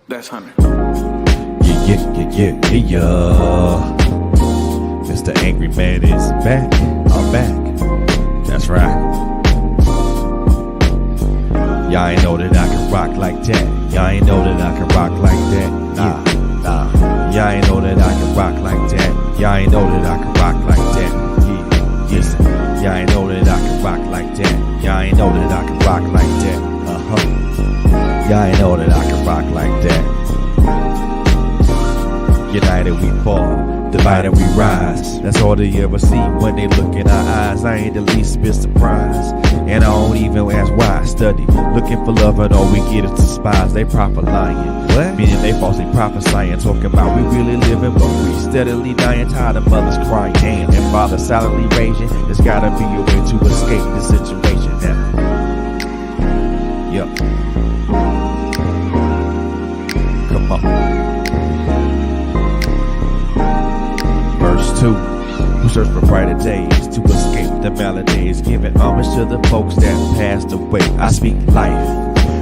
That's Hunter. Yeah. Mr. Angry Man is back. I'm back. That's right. Y'all ain't know that I can rock like that. Y'all ain't know that I can rock like that. Nah. Y'all ain't know that I can rock like that. Y'all ain't know that I can rock like that. Listen. Y'all ain't know that I can rock like that. Y'all ain't know that I can rock like that. Y'all ain't know that I can rock like that. United we fall, divided we rise. That's all they ever see when they look in our eyes. I ain't the least bit surprised, and I don't even ask why I study. Looking for love and all we get is despise. They proper lying, what? Meaning they falsely prophesying, talking about we really living, but we steadily dying. Tired of mothers crying, damn, and fathers silently raging. There's gotta be a way to escape this situation now. Yup. Come on. Verse 2. We search for brighter days to escape the maladies, giving homage to the folks that passed away. I speak life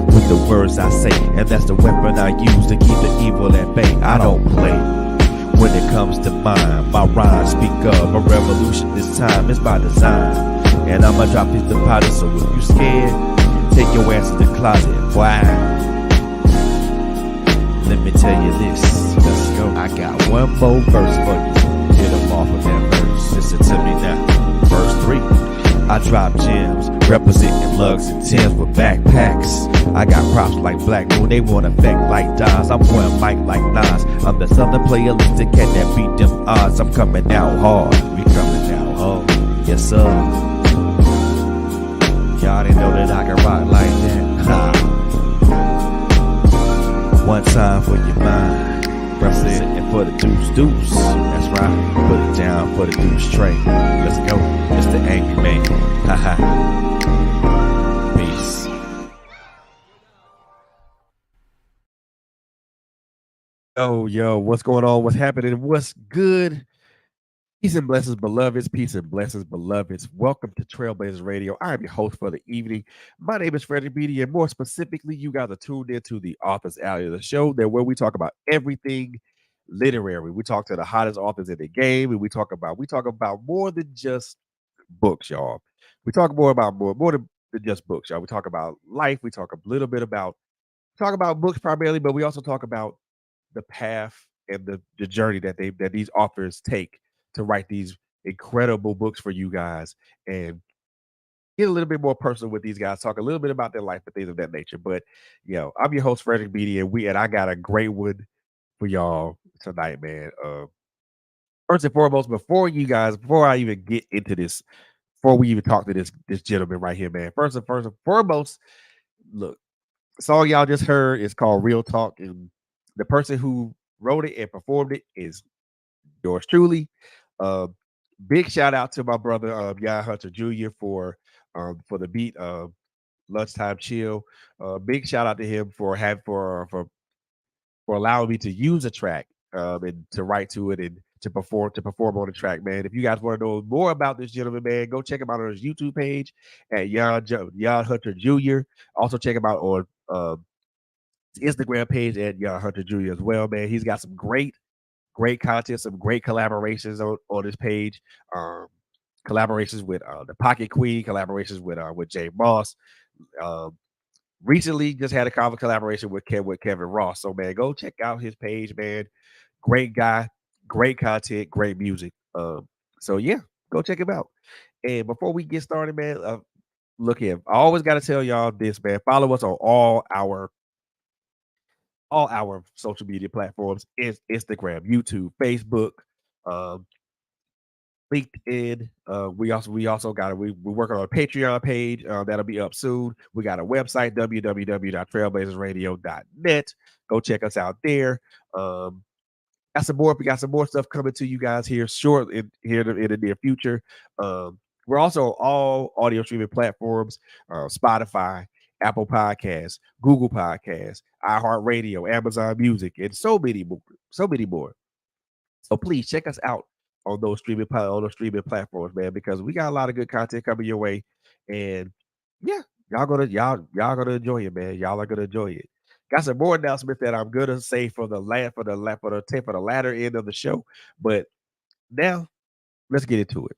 with the words I say, and that's the weapon I use to keep the evil at bay. I don't play when it comes to mine. My rhymes speak of a revolution this time. It's by design, and I'ma drop these deposits. So if you scared, take your ass to the closet. Why? Let me tell you this. Let's go. I got one more verse for you. Get them off of that verse. Listen to me now. Verse 3. I drop gems, representing lugs and Timbs with backpacks. I got props like Black Moon, they want effect like Daz. I'm pouring mic like Nas. I'm the southern playalistic cat that beat them odds. I'm coming out hard. We coming out hard. Yes, sir. Y'all didn't know that I can rock like that. One time for your mind, representing for the deuce. That's right. Put it down for the deuce tray. Let's go, Mr. Angry Man. Haha. Peace. Yo, what's going on? What's happening? What's good? Peace and blessings, beloveds. Peace and blessings, beloveds. Welcome to Trailblazers Radio. I am your host for the evening. My name is Frederick Beatty, and more specifically, you guys are tuned into the Authors Alley of the show, there where we talk about everything literary. We talk to the hottest authors in the game, and we talk about more than just books, y'all. We talk more than just books, y'all. We talk about life. We talk a little bit about books primarily, but we also talk about the path and the journey that these authors take to write these incredible books for you guys, and get a little bit more personal with these guys, talk a little bit about their life and things of that nature. But I'm your host, Frederick Beatty, and I got a great one for y'all tonight, man. First and foremost, before I even get into this, before we even talk to this gentleman right here, man. First and foremost, look, the song y'all just heard is called Real Talk, and the person who wrote it and performed it is yours truly. Big shout out to my brother Jan Hunter Jr. for the beat Lunchtime Chill. Big shout out to him for allowing me to use a track and to write to it and to perform on the track, man. If you guys want to know more about this gentleman, man, go check him out on his YouTube page at Jan Hunter Jr. Also check him out on his Instagram page at Jan Hunter Jr. as well, man. He's got some great content, some great collaborations on this page. Collaborations with the Pocket Queen, collaborations with Jay Moss. Recently just had a collaboration with Kevin Ross. So man, go check out his page, man. Great guy, great content, great music. So yeah, go check him out. And before we get started, man, look here. I always got to tell y'all this, man. Follow us on all our social media platforms: is Instagram, YouTube, Facebook, LinkedIn. We also got we're working on a Patreon page that'll be up soon. We got a website, www.trailblazersradio.net. Go check us out there. We got some more stuff coming to you guys here in the near future. We're also on all audio streaming platforms: Spotify, Apple Podcasts, Google Podcasts, iHeartRadio, Amazon Music, and so many more. So please check us out on those streaming platforms, man, because we got a lot of good content coming your way. And yeah, y'all gonna enjoy it, man. Y'all are gonna enjoy it. got some more announcements that I'm gonna say for the latter end of the show. But now let's get into it.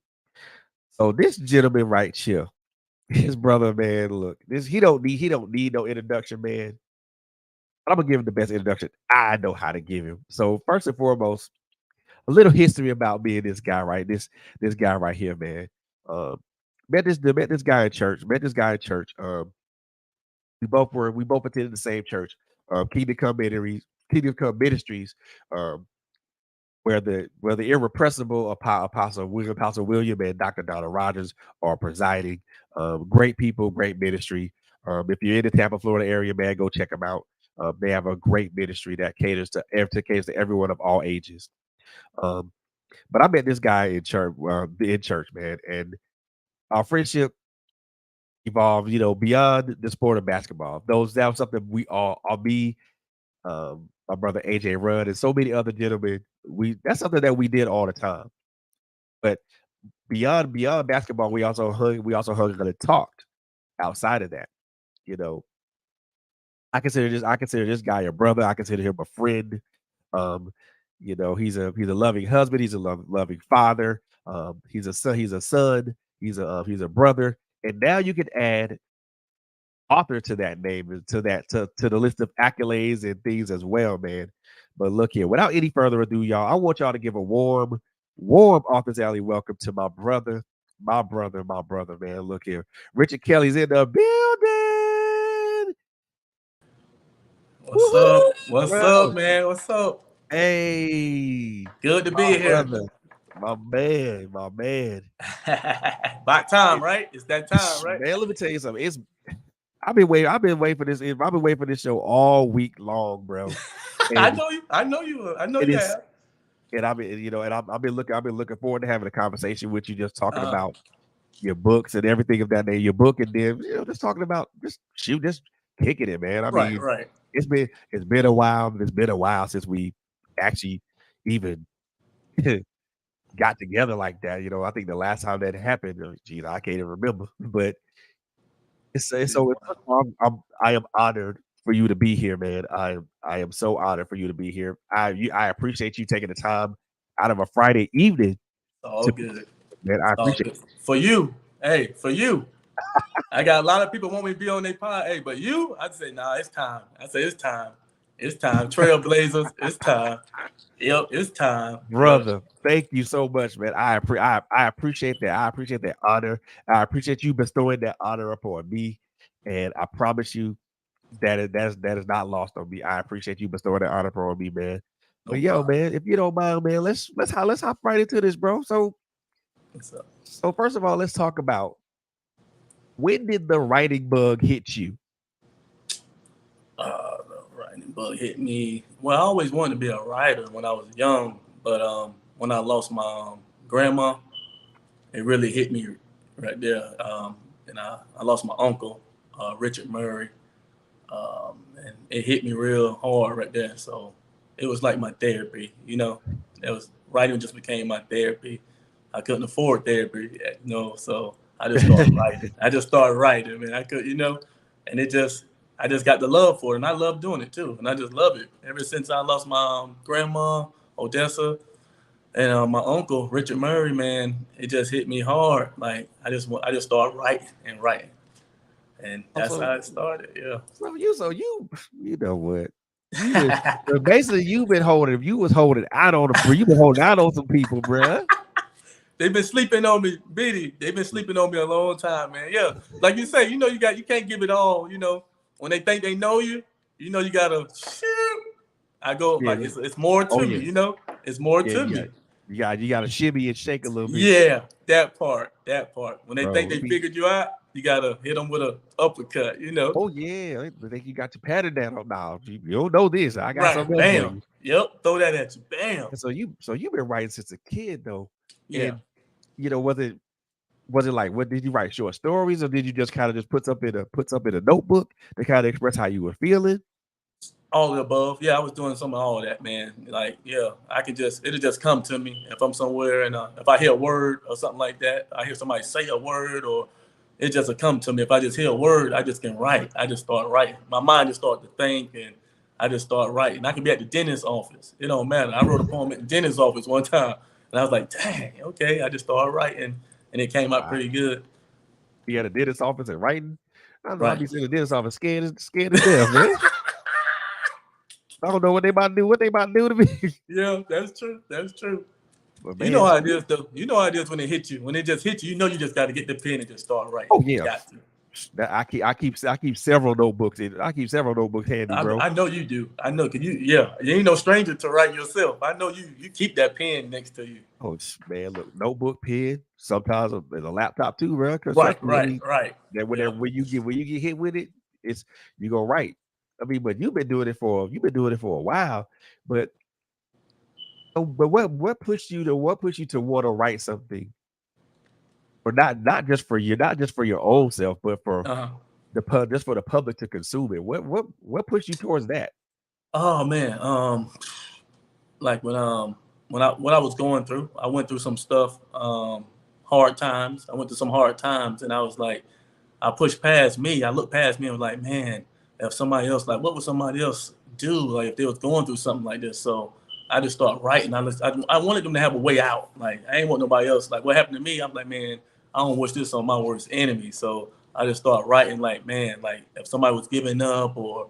So this gentleman right here, his brother, man, look, this he don't need no introduction, man. But I'm gonna give him the best introduction I know how to give him. So first and foremost, a little history about me and this guy, right? This guy right here, man. Um, met this guy in church. Met this guy in church. We both attended the same church, Kingdom Come Ministries, um, where the irrepressible Apostle William and Dr. Donald Rogers are presiding. Great people, great ministry. If you're in the Tampa, Florida area, man, go check them out. They have a great ministry that caters to everyone of all ages. Um, but I met this guy in church, man, and our friendship evolved, beyond the sport of basketball. That was something we all, me, my brother AJ Rudd, and so many other gentlemen. That's something that we did all the time. But beyond basketball, we also hung and talked outside of that. You know, I consider this guy a brother. I consider him a friend. Um, he's a loving husband. He's a loving father. He's a son. He's a son. He's a brother. And now you can add author to that name to the list of accolades and things as well, man. But look here, without any further ado, y'all, I want y'all to give a warm Authors Alley welcome to my brother, man. Look here, Richard Kelly's in the building. What's up? What's up, man? What's up? Hey, good to be here, brother. My man. Back time, right? It's that time, right? Man, let me tell you something. I've been waiting for this. I've been waiting for this show all week long, bro. I know you have. And I've been looking forward to having a conversation with you, just talking about your books and everything of that name. Your book, and then just talking about just kicking it, man. I mean, right. It's been a while. It's been a while since we actually even got together like that. I think the last time that happened, I can't even remember. But I am honored for you to be here, man. I am so honored for you to be here. I appreciate you taking the time out of a Friday evening. All good, man. I appreciate it. For you. Hey, for you. I got a lot of people want me to be on their pod. Hey, but you, I'd say, nah, it's time. I say it's time. It's time. Trailblazers, it's time. Yep, it's time. Brother, thank you so much, man. I appreciate that. I appreciate that honor. I appreciate you bestowing that honor upon me. And I promise you that is not lost on me. I appreciate you bestowing that honor upon me, man. But man, if you don't mind, man, let's hop right into this, bro. So first of all, let's talk about, when did the writing bug hit you? The writing bug hit me. Well, I always wanted to be a writer when I was young, but when I lost my grandma, it really hit me right there. And I lost my uncle, Richard Murray, and it hit me real hard right there. So it was like my therapy, writing just became my therapy. I couldn't afford therapy, so I just started writing. Man. I could, and I just got the love for it, and I love doing it too, and I just love it. Ever since I lost my grandma, Odessa, and my uncle Richard Murray, man, it just hit me hard. Like I just started writing, and that's how it started. Yeah. So you know what? Basically, you've been holding out on some people, bruh. They've been sleeping on me, Biddy. They've been sleeping on me a long time, man. Yeah, like you say, you can't give it all. When they think they know you, you gotta. I go like it's more to me. It's more to me. You gotta shimmy and shake a little bit. Yeah, that part. When they think they figured you out, you gotta hit them with an uppercut. Oh yeah, they think you got your pattern down on now. You don't know this. I got something else for you. Yep, throw that at you. Bam. And so you've been writing since a kid though. Yeah. And, was it like, what did you write, short stories, or did you just kind of just put something in a notebook to kind of express how you were feeling? All of the above. Yeah, I was doing some of all of that, man. Like, yeah, it'll just come to me if I'm somewhere and if I hear a word or something like that, I hear somebody say a word, or it just will come to me. If I just hear a word, I just can write. I just start writing. My mind just started to think, and I just start writing. I can be at the dentist's office. It don't matter. I wrote a poem at the dentist's office one time, and I was like, dang, okay. I just started writing, and it came out Wow. pretty good. Be at a dentist office and writing. I don't know. I'll Right. be sitting in the dentist office scared to death, man. I don't know what they about to do. What they about to do to me? Yeah, that's true. That's true. But You know man, how it is, though. You know how it is when it hits you. When it just hits you, you know you just got to get the pen and just start writing. oh You yeah, got to. I keep several notebooks. I keep several notebooks handy, bro. I know you do. I know, cause you ain't no stranger to writing yourself. I know you keep that pen next to you. Oh man, look, notebook, pen. Sometimes there's a laptop too, bro. Because Right, trust me, I right, mean, right. that Yeah. when you get hit with it, it's you gonna write. I mean, but you've been doing it for a while. But what pushed you to want to write something? Or not just for you, not just for your own self, but for Uh-huh. just for the public to consume it. What pushed you towards that? Oh man. Like when I was going through, I went through some stuff, hard times. I went through some hard times, and I was like, I pushed past me. I looked past me and was like, man, if somebody else, like, what would somebody else do? Like, if they was going through something like this. So I just started writing. I wanted them to have a way out. Like, I ain't want nobody else. Like, what happened to me? I'm like, man, I don't wish this on my worst enemy. So I just started writing, like, man, like if somebody was giving up or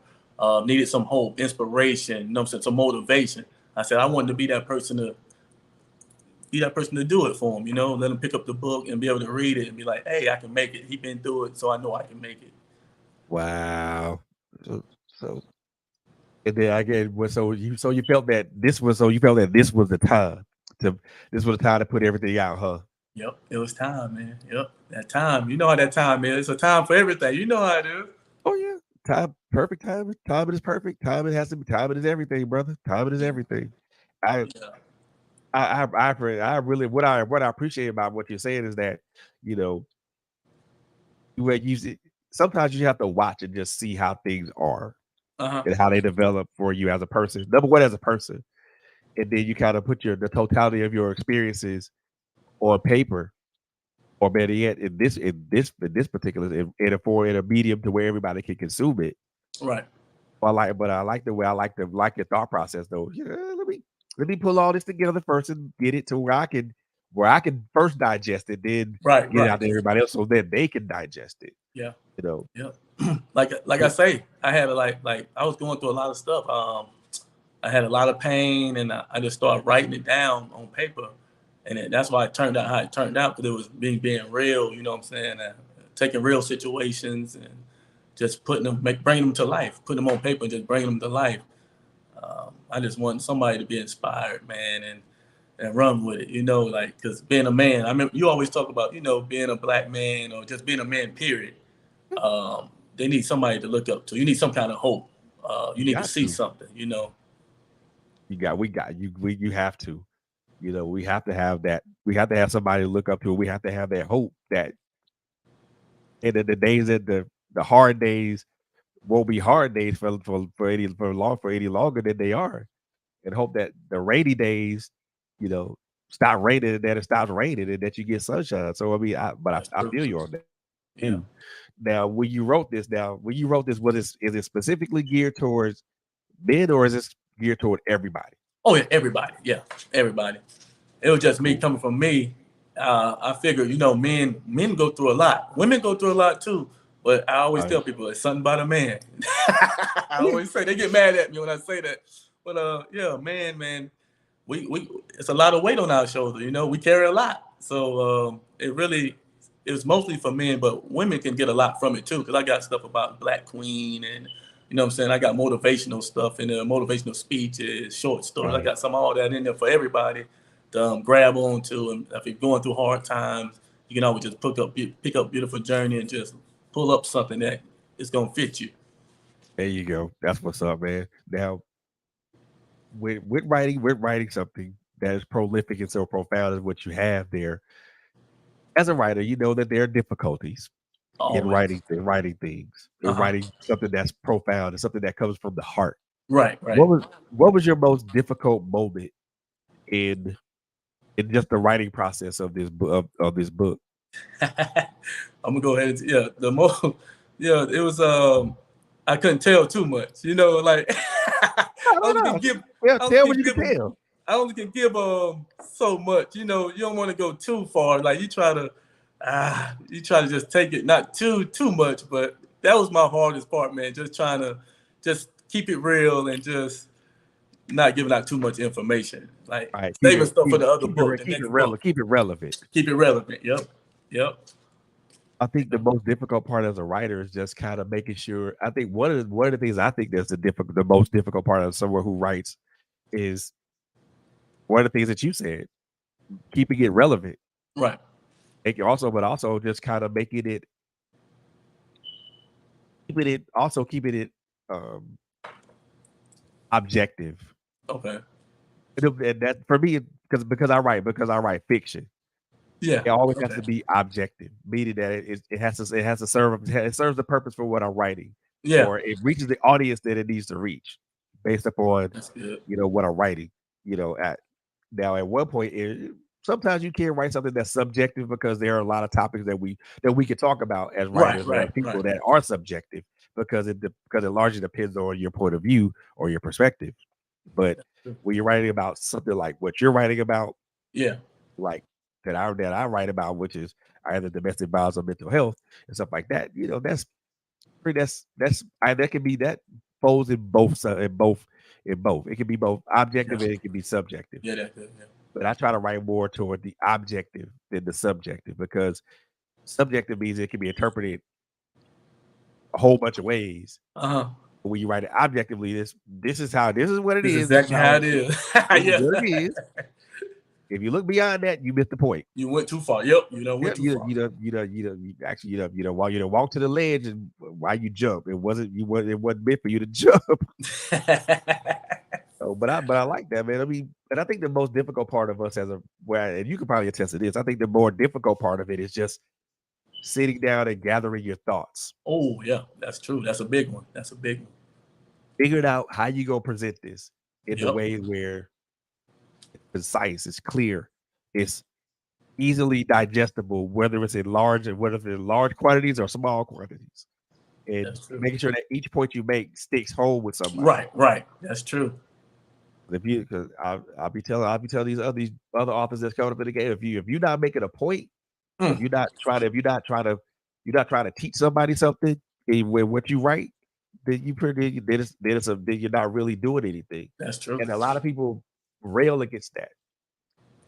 needed some hope, inspiration, you know what I'm saying, some motivation. I said I wanted to be that person to do it for him, let him pick up the book and be able to read it and be like, hey, I can make it. He been through it, so I know I can make it. Wow. So and then I get so you felt that this was the time to put everything out, huh? Yep, it was time, man. Yep, that time. You know how that time is. It's a time for everything. You know how it is. Oh yeah. Perfect time. Time is perfect. Time it has to be. Time it is everything, brother. Time it is Yeah. everything. Oh I yeah. I really what I appreciate about what you're saying is that you know you sometimes you have to watch and just see how things are Uh-huh. and how they develop for you as a person. Number one, as a person, and then you kind of put the totality of your experiences on paper, or better yet, in this particular in a medium to where everybody can consume it. Right. I like the way like your thought process though. Yeah, let me pull all this together first and get it to where I can first digest it, then Right. get it Right. out to everybody else so that they can digest it. Yeah. You know. Yeah. like I But say, I had like I was going through a lot of stuff. I had a lot of pain, and I just started writing it down on paper, and that's why it turned out how it turned out, because it was being real. You know what I'm saying? Taking real situations and just bringing them to life, putting them on paper and just bringing them to life. I just want somebody to be inspired, man, and run with it. Like, because being a man, I mean, you always talk about being a black man or just being a man. Period. They need somebody to look up to. You need some kind of hope. You you need to got see to. something. We got you have to. We have to have that. We have to have somebody to look up to. We have to have that hope that and the days that the hard days won't be hard days for any longer than they are. And hope that the rainy days, you know, stop raining and that it stops raining and that you get sunshine. So I mean, That's I true. feel you on that Yeah. too. When you wrote this, is it specifically geared towards men or is this geared toward everybody? Oh yeah, everybody. Yeah, everybody. It was just me Cool. coming from me. I figured, men go through a lot. Women go through a lot too. But I always Right. tell people it's something about a man. I Yeah. always say, they get mad at me when I say that. But yeah, man, we it's a lot of weight on our shoulder. We carry a lot. So it was mostly for men, but women can get a lot from it too. Because I got stuff about Black Queen, and you know what I'm saying. I got motivational stuff in there, motivational speeches, short stories. I Right. got some of all that in there for everybody to grab onto. And if you're going through hard times, you can always just pick up Beautiful Journey and just pull up something that is gonna fit you. There you go. That's what's up, man. Now, with writing something that is prolific and so profound as what you have there, as a writer, you know that there are difficulties Always. in writing things, Uh in huh. writing something that's profound and something that comes from the heart. Right. Right. What was your most difficult moment in just the writing process of of this book? I'm gonna go ahead and yeah, the most yeah, it was I couldn't tell too much, you know, like I No, only no, can give well, I only tell can what you give can tell. I only can give so much, you know. You don't want to go too far. Like you try to just take it not too much, but that was my hardest part, man. Just trying to just keep it real and just not giving out too much information. Like All right, saving stuff for the other book, the keep it next relevant, book. keep it relevant. Keep it relevant. Yep. Yep. I think the most difficult part as a writer is just kind of making sure. I think one of the things I think that's the most difficult part of someone who writes is one of the things that you said, keeping it relevant. Right. But also just kind of making it, keeping it um, objective. Okay. And that for me, because I write fiction. Yeah. It always has Okay. to be objective, meaning that it has to serve the purpose for what I'm writing, Yeah. or it reaches the audience that it needs to reach, based upon That's good. what I'm writing. At now at one point, sometimes you can't write something that's subjective because there are a lot of topics that we can talk about as Right. writers, Right. as people Right. that are subjective because it largely depends on your point of view or your perspective. But when you're writing about something like what you're writing about, Yeah. like that I write about, which is either domestic violence or mental health and stuff like that. That can be that falls in both. It can be both objective Yeah. and it can be subjective. Yeah. That's good. Yeah. But I try to write more toward the objective than the subjective, because subjective means it can be interpreted a whole bunch of ways. Uh-huh. But when you write it objectively, this is what it This is is. exactly how it is. This is Yeah. what it is. If you look beyond that, you missed the point. You went too far. Yep. Yeah, Went too far. while you walk to the ledge and while you jump, it wasn't meant for you to jump. So, but I like that, man. I mean, and I think the most difficult part of us and you could probably attest to this. I think the more difficult part of it is just sitting down and gathering your thoughts, Oh, yeah. That's true. That's a big one. That's a big one. figuring out how you gonna present this in the Yep. way where it's concise, it's clear, it's easily digestible, whether it's in large quantities or small quantities, and That's true. making sure that each point you make sticks home with somebody. Right. Right. That's true. Because I'll be telling these other authors that's coming up in the game, if you're not making a point, if you're not trying to teach somebody something with what you write, then you're not really doing anything. That's true. And a lot of people rail against that.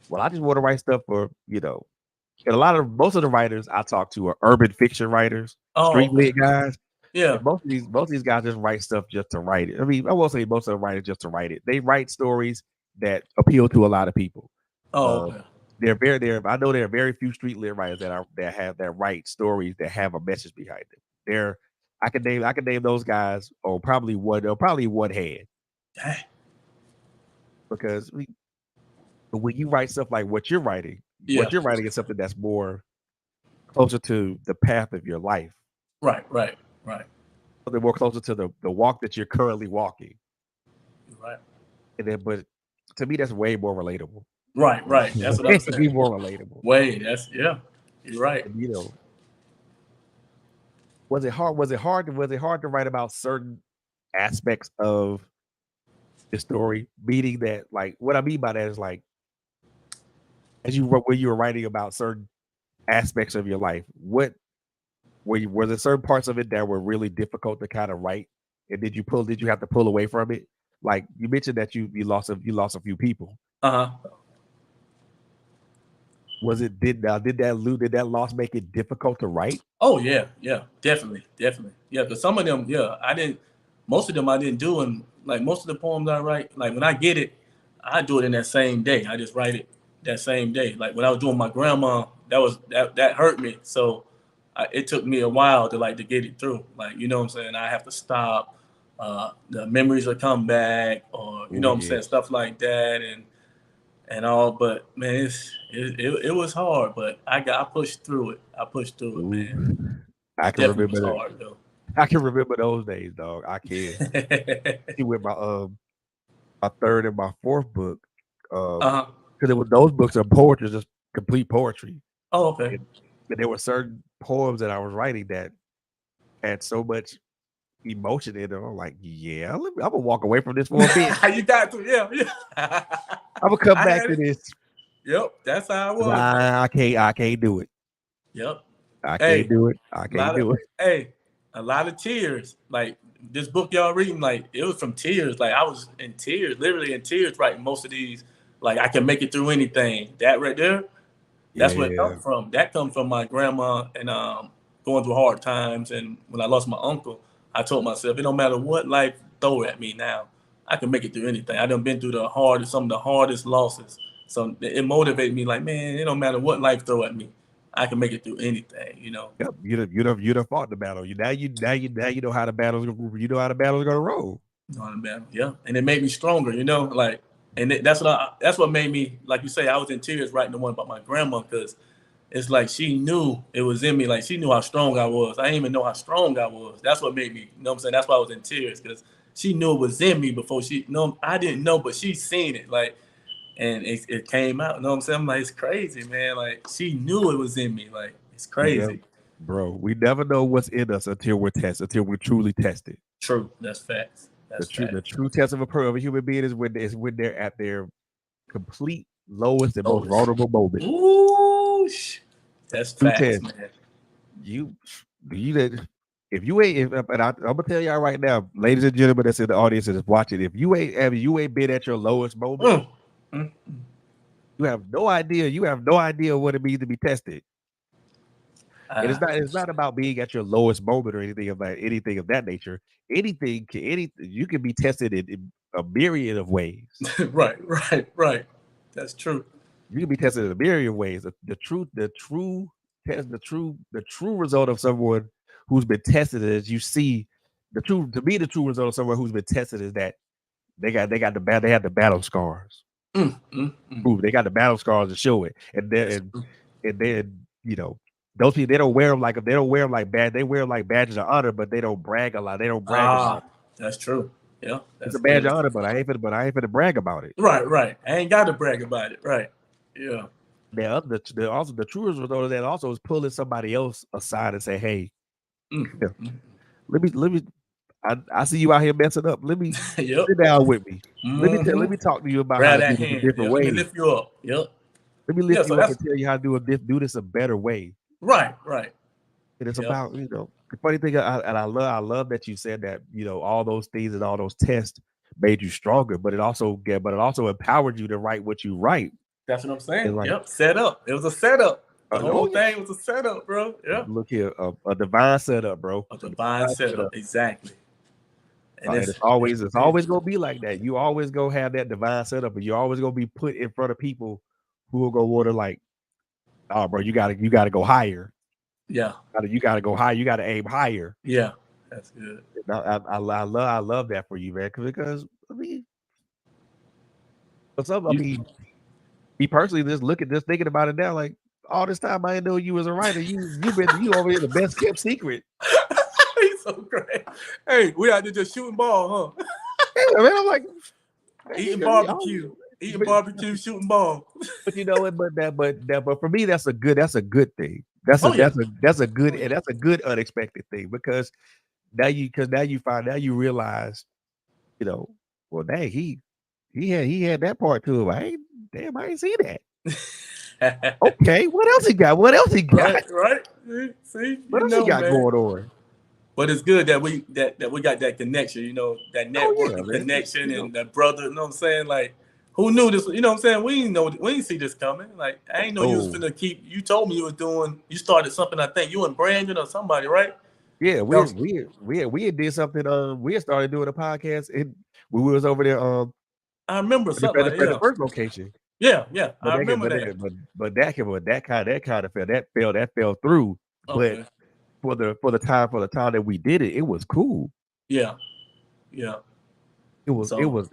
Well, I just want to write stuff for, and most of the writers I talk to are urban fiction writers, street lit guys. Yeah. And most of these guys just write stuff just to write it. I mean, I won't say most of the writers just to write it. They write stories that appeal to a lot of people. Okay. I know there are very few street lit writers that write stories that have a message behind them. I can name those guys on probably one hand. Dang. Because when you write stuff like what you're writing, what you're writing is something that's more closer to the path of your life. Right. Something more closer to the walk that you're currently walking. Right. And then, but to me, that's way more relatable. Right. That's what I'm saying. Be more relatable. You're right. And, was it hard to write about certain aspects of the story? Meaning that, like, what I mean by that is, like, when you were writing about certain aspects of your life, were there certain parts of it that were really difficult to kind of write? And did you have to pull away from it? Like you mentioned that you lost a few people. Did that loss make it difficult to write? Oh yeah, definitely. Yeah, because some of them, most of them I didn't do, and like most of the poems I write, like when I get it, I do it in that same day. I just write it that same day. Like when I was doing my grandma, that hurt me. So it took me a while to get it through. Like, you know what I'm saying? I have to stop. The memories will come back, or you know what I'm saying, stuff like that, and all. But man, it was hard, but I pushed through it. Man. I can Definitely remember that. hard, though. I can remember those days, dog. I can. With my third and my fourth book, because those books are poetry, just complete poetry. Oh, okay. And there were certain poems that I was writing that had so much, emotion in it. I'm like, yeah, I'm gonna walk away from this for a bit. You got to, yeah. I'm gonna come I back had to it. this. Yep, that's how it 'Cause was. I can't do it. Yep. I Hey, can't do it. I can't do it. Hey, a lot of tears. Like this book y'all reading, like it was from tears. Like I was in tears, literally in tears, writing most of these. Like I can make it through anything. That right there, that's where it Yeah. comes from. That comes from my grandma and going through hard times. And when I lost my uncle, I told myself, it don't matter what life throw at me now, I can make it through anything. I done been through some of the hardest losses. So it motivated me like, man, it don't matter what life throw at me. I can make it through anything, you know. Yep. You done fought the battle. You know how the battle's gonna roll. On the battle, yeah, and it made me stronger, you know. Like, and that's what made me, like you say, I was in tears writing the one about my grandma because it's like she knew it was in me. Like she knew how strong I was. I didn't even know how strong I was. That's what made me, you know what I'm saying? That's why I was in tears because she knew it was in me before she. No, I didn't know, but she seen it. Like, and it came out. You know what I'm saying? I'm like, it's crazy, man. Like she knew it was in me. Like it's crazy. Bro, we never know what's in us until we're tested, until we're truly tested. True, that's facts. The true test of a human being is when they're at their complete lowest and most vulnerable moment. Ooh, that's facts, man. If you ain't, and I'm gonna tell y'all right now, ladies and gentlemen that's in the audience that's watching, if you ain't been at your lowest moment, you have no idea. You have no idea what it means to be tested. And it's not about being at your lowest moment or anything of that nature. You can be tested in a myriad of ways. Right. That's true. You can be tested in a myriad of ways. The true result of someone who's been tested is you see the true result of someone who's been tested is that they have the battle scars. They got the battle scars to show it, and then you know. Those people, they don't wear them like badge. They wear them like badges of honor, but they don't brag a lot. They don't brag about it. That's true. Yeah, it's a badge of honor, but I ain't finna brag about it. Right. I ain't got to brag about it. Right. Yeah. The true result of that also is pulling somebody else aside and say, "Hey, let me. I see you out here messing up. Let me sit down with me. Let me talk to you about how to do this a different way. Let me lift you up. Yep. Let me lift you up and tell you how to do this a better way." Right. And it's about, the funny thing, I love that you said that, all those things and all those tests made you stronger, but it also empowered you to write what you write. That's what I'm saying. Set up. It was a setup. The whole thing was a setup, bro. Yeah. Look here, a divine setup, bro. A divine setup, exactly. And it's always gonna be like that. You always gonna have that divine setup, but you're always gonna be put in front of people who will go water like, oh, bro, you gotta go higher. Yeah, you gotta go higher. You gotta aim higher. Yeah, that's good. I love that for you, man. Because me personally, just thinking about it now, like all this time I didn't know you was a writer. You over here the best kept secret. He's so great. Hey, we out there just shooting ball, huh? Yeah, man, I'm like eating barbecue. Shooting ball. But you know what? But for me, that's a good thing. That's a good unexpected thing because now you realize, well, dang, he had that part to him. I ain't see that. Okay, what else he got? Right. See, what else he got going on? But it's good that we got that connection, that networking connection and that brother, you know what I'm saying? Like, who knew this? You know what I'm saying? We didn't see this coming. Like, I ain't know you was finna you told me you started something, I think. You and Brandon or somebody, right? Yeah, we did something. We had started doing a podcast and we was over there. I remember something at the first location. Yeah. I remember that. But that fell through. Okay. But for the time that we did it, it was cool. Yeah. It was you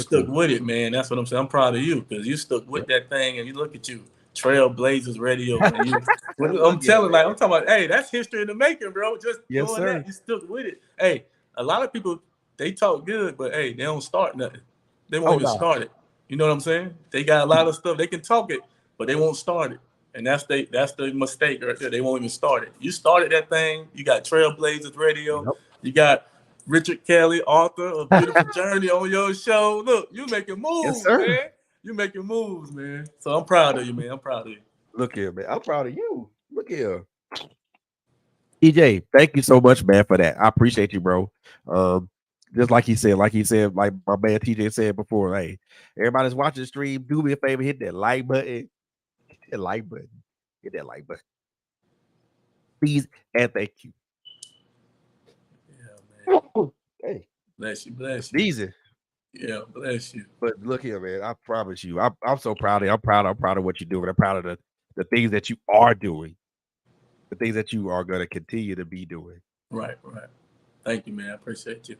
stuck with it, man. That's what I'm saying. I'm proud of you because you stuck with that thing, and you look at you, Trailblazers Radio. I'm talking about, hey, that's history in the making, bro. Just doing that, you stuck with it. Hey, a lot of people, they talk good, but hey, they don't start nothing. They won't even start it. You know what I'm saying? They got a lot of stuff. They can talk it, but they won't start it. And that's the mistake right there. They won't even start it. You started that thing. You got Trailblazers Radio. Yep. You got Richard Kelly, author of Beautiful Journey, on your show. Look, you making Yes, moves, sir. man. You making moves, man. So I'm proud of you, man. I'm proud of you. Look here, man. I'm proud of you. Look here. EJ, thank you so much, man, for that. I appreciate you, bro. Just like he said, like my man TJ said before, hey, everybody's watching the stream, do me a favor, hit that like button. Hit that like button. Hit that like button. Please and thank you. Yeah, man. Hey, Bless you, bless it's you. easy. Yeah, bless you. But look here, man. I promise you, I'm so proud of you. I'm proud of what you're doing. I'm proud of the things that you are doing, the things that you are gonna continue to be doing. Right, right. Thank you, man. I appreciate you.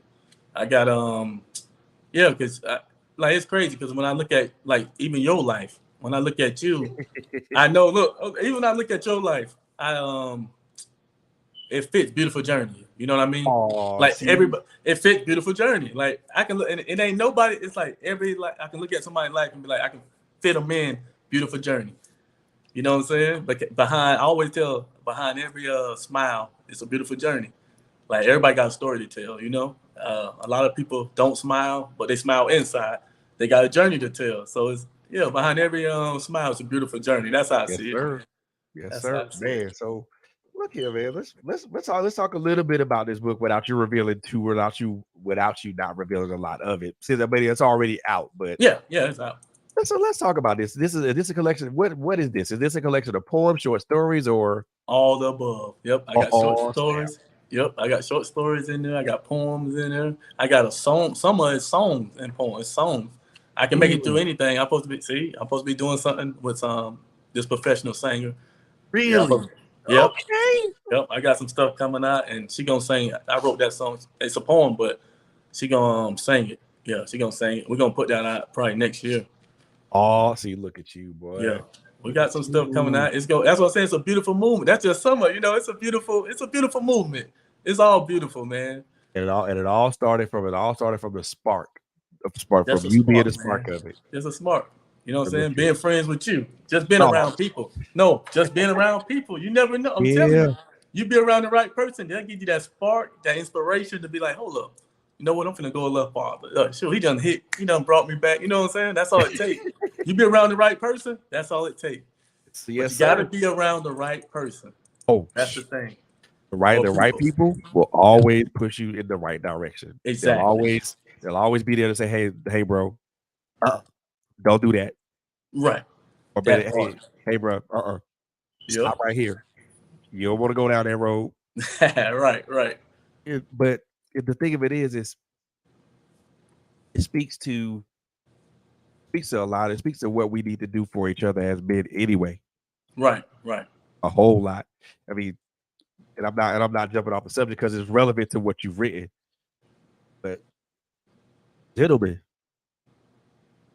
I got yeah, because like it's crazy because when I look at like even your life, when I look at you, I know. Look, even when I look at your life, it fits Beautiful Journey. You know what I mean? Oh, Like see? everybody, it fits Beautiful Journey. Like I can look, and it ain't nobody. It's like I can look at somebody's life and be like, I can fit them in Beautiful Journey. You know what I'm saying? But I always tell behind every smile, it's a beautiful journey. Like everybody got a story to tell. You know, a lot of people don't smile, but they smile inside. They got a journey to tell. So it's behind every smile, it's a beautiful journey. That's how I Yes, see it. sir. Man. Yes, That's how sir. I see Man, it. so look here, man. Let's talk a little bit about this book without you without you not revealing a lot of it. Since I mean it's already out, but Yeah, it's out. so let's talk about this. This is a collection. What is this? Is this a collection of poems, short stories, or All the above. Yep, I got short all snap? stories. Yep, I got short stories in there. I got poems in there. I got a song. Some of it's songs and poems. Songs. I can make it through anything. I'm supposed to be doing something with this professional singer. Yeah, Really? yep, Okay. yep. I got some stuff coming out, and she gonna sing. I wrote that song. It's a poem, but she gonna sing it. Yeah, she gonna sing it. We're gonna put that out probably next year. Oh, see, look at you, boy. Yeah. We Look got at some stuff coming you. out. That's what I'm saying. It's a beautiful movement. That's just summer. You know, it's a beautiful movement. It's all beautiful, man. And it all started from the spark. Spark from That's a you being the spark, spark man. of it. It's a spark. You know what I'm So look saying? here. Being friends with you. Just being Oh, around people. No, just being around people. You never know. I'm telling yeah. you be around the right person. They'll give you that spark, that inspiration to be like, hold up. You know what? I'm finna go a little farther. Sure, he done brought me back. You know what I'm saying? That's all it takes. You be around the right person, that's all it takes. But Yes, you gotta sir. be around the right person. Oh, That's the thing. the Or right people. people will always push you in the right direction. Exactly. They'll always be there to say, hey, bro, don't do that. Right. Or better, That part. hey, bro, Yep. stop right here. You don't want to go down that road. right. But the thing of it is it speaks to a lot. It speaks to what we need to do for each other as men anyway. Right. A whole lot. I mean, and I'm not jumping off the subject because it's relevant to what you've written. But gentlemen,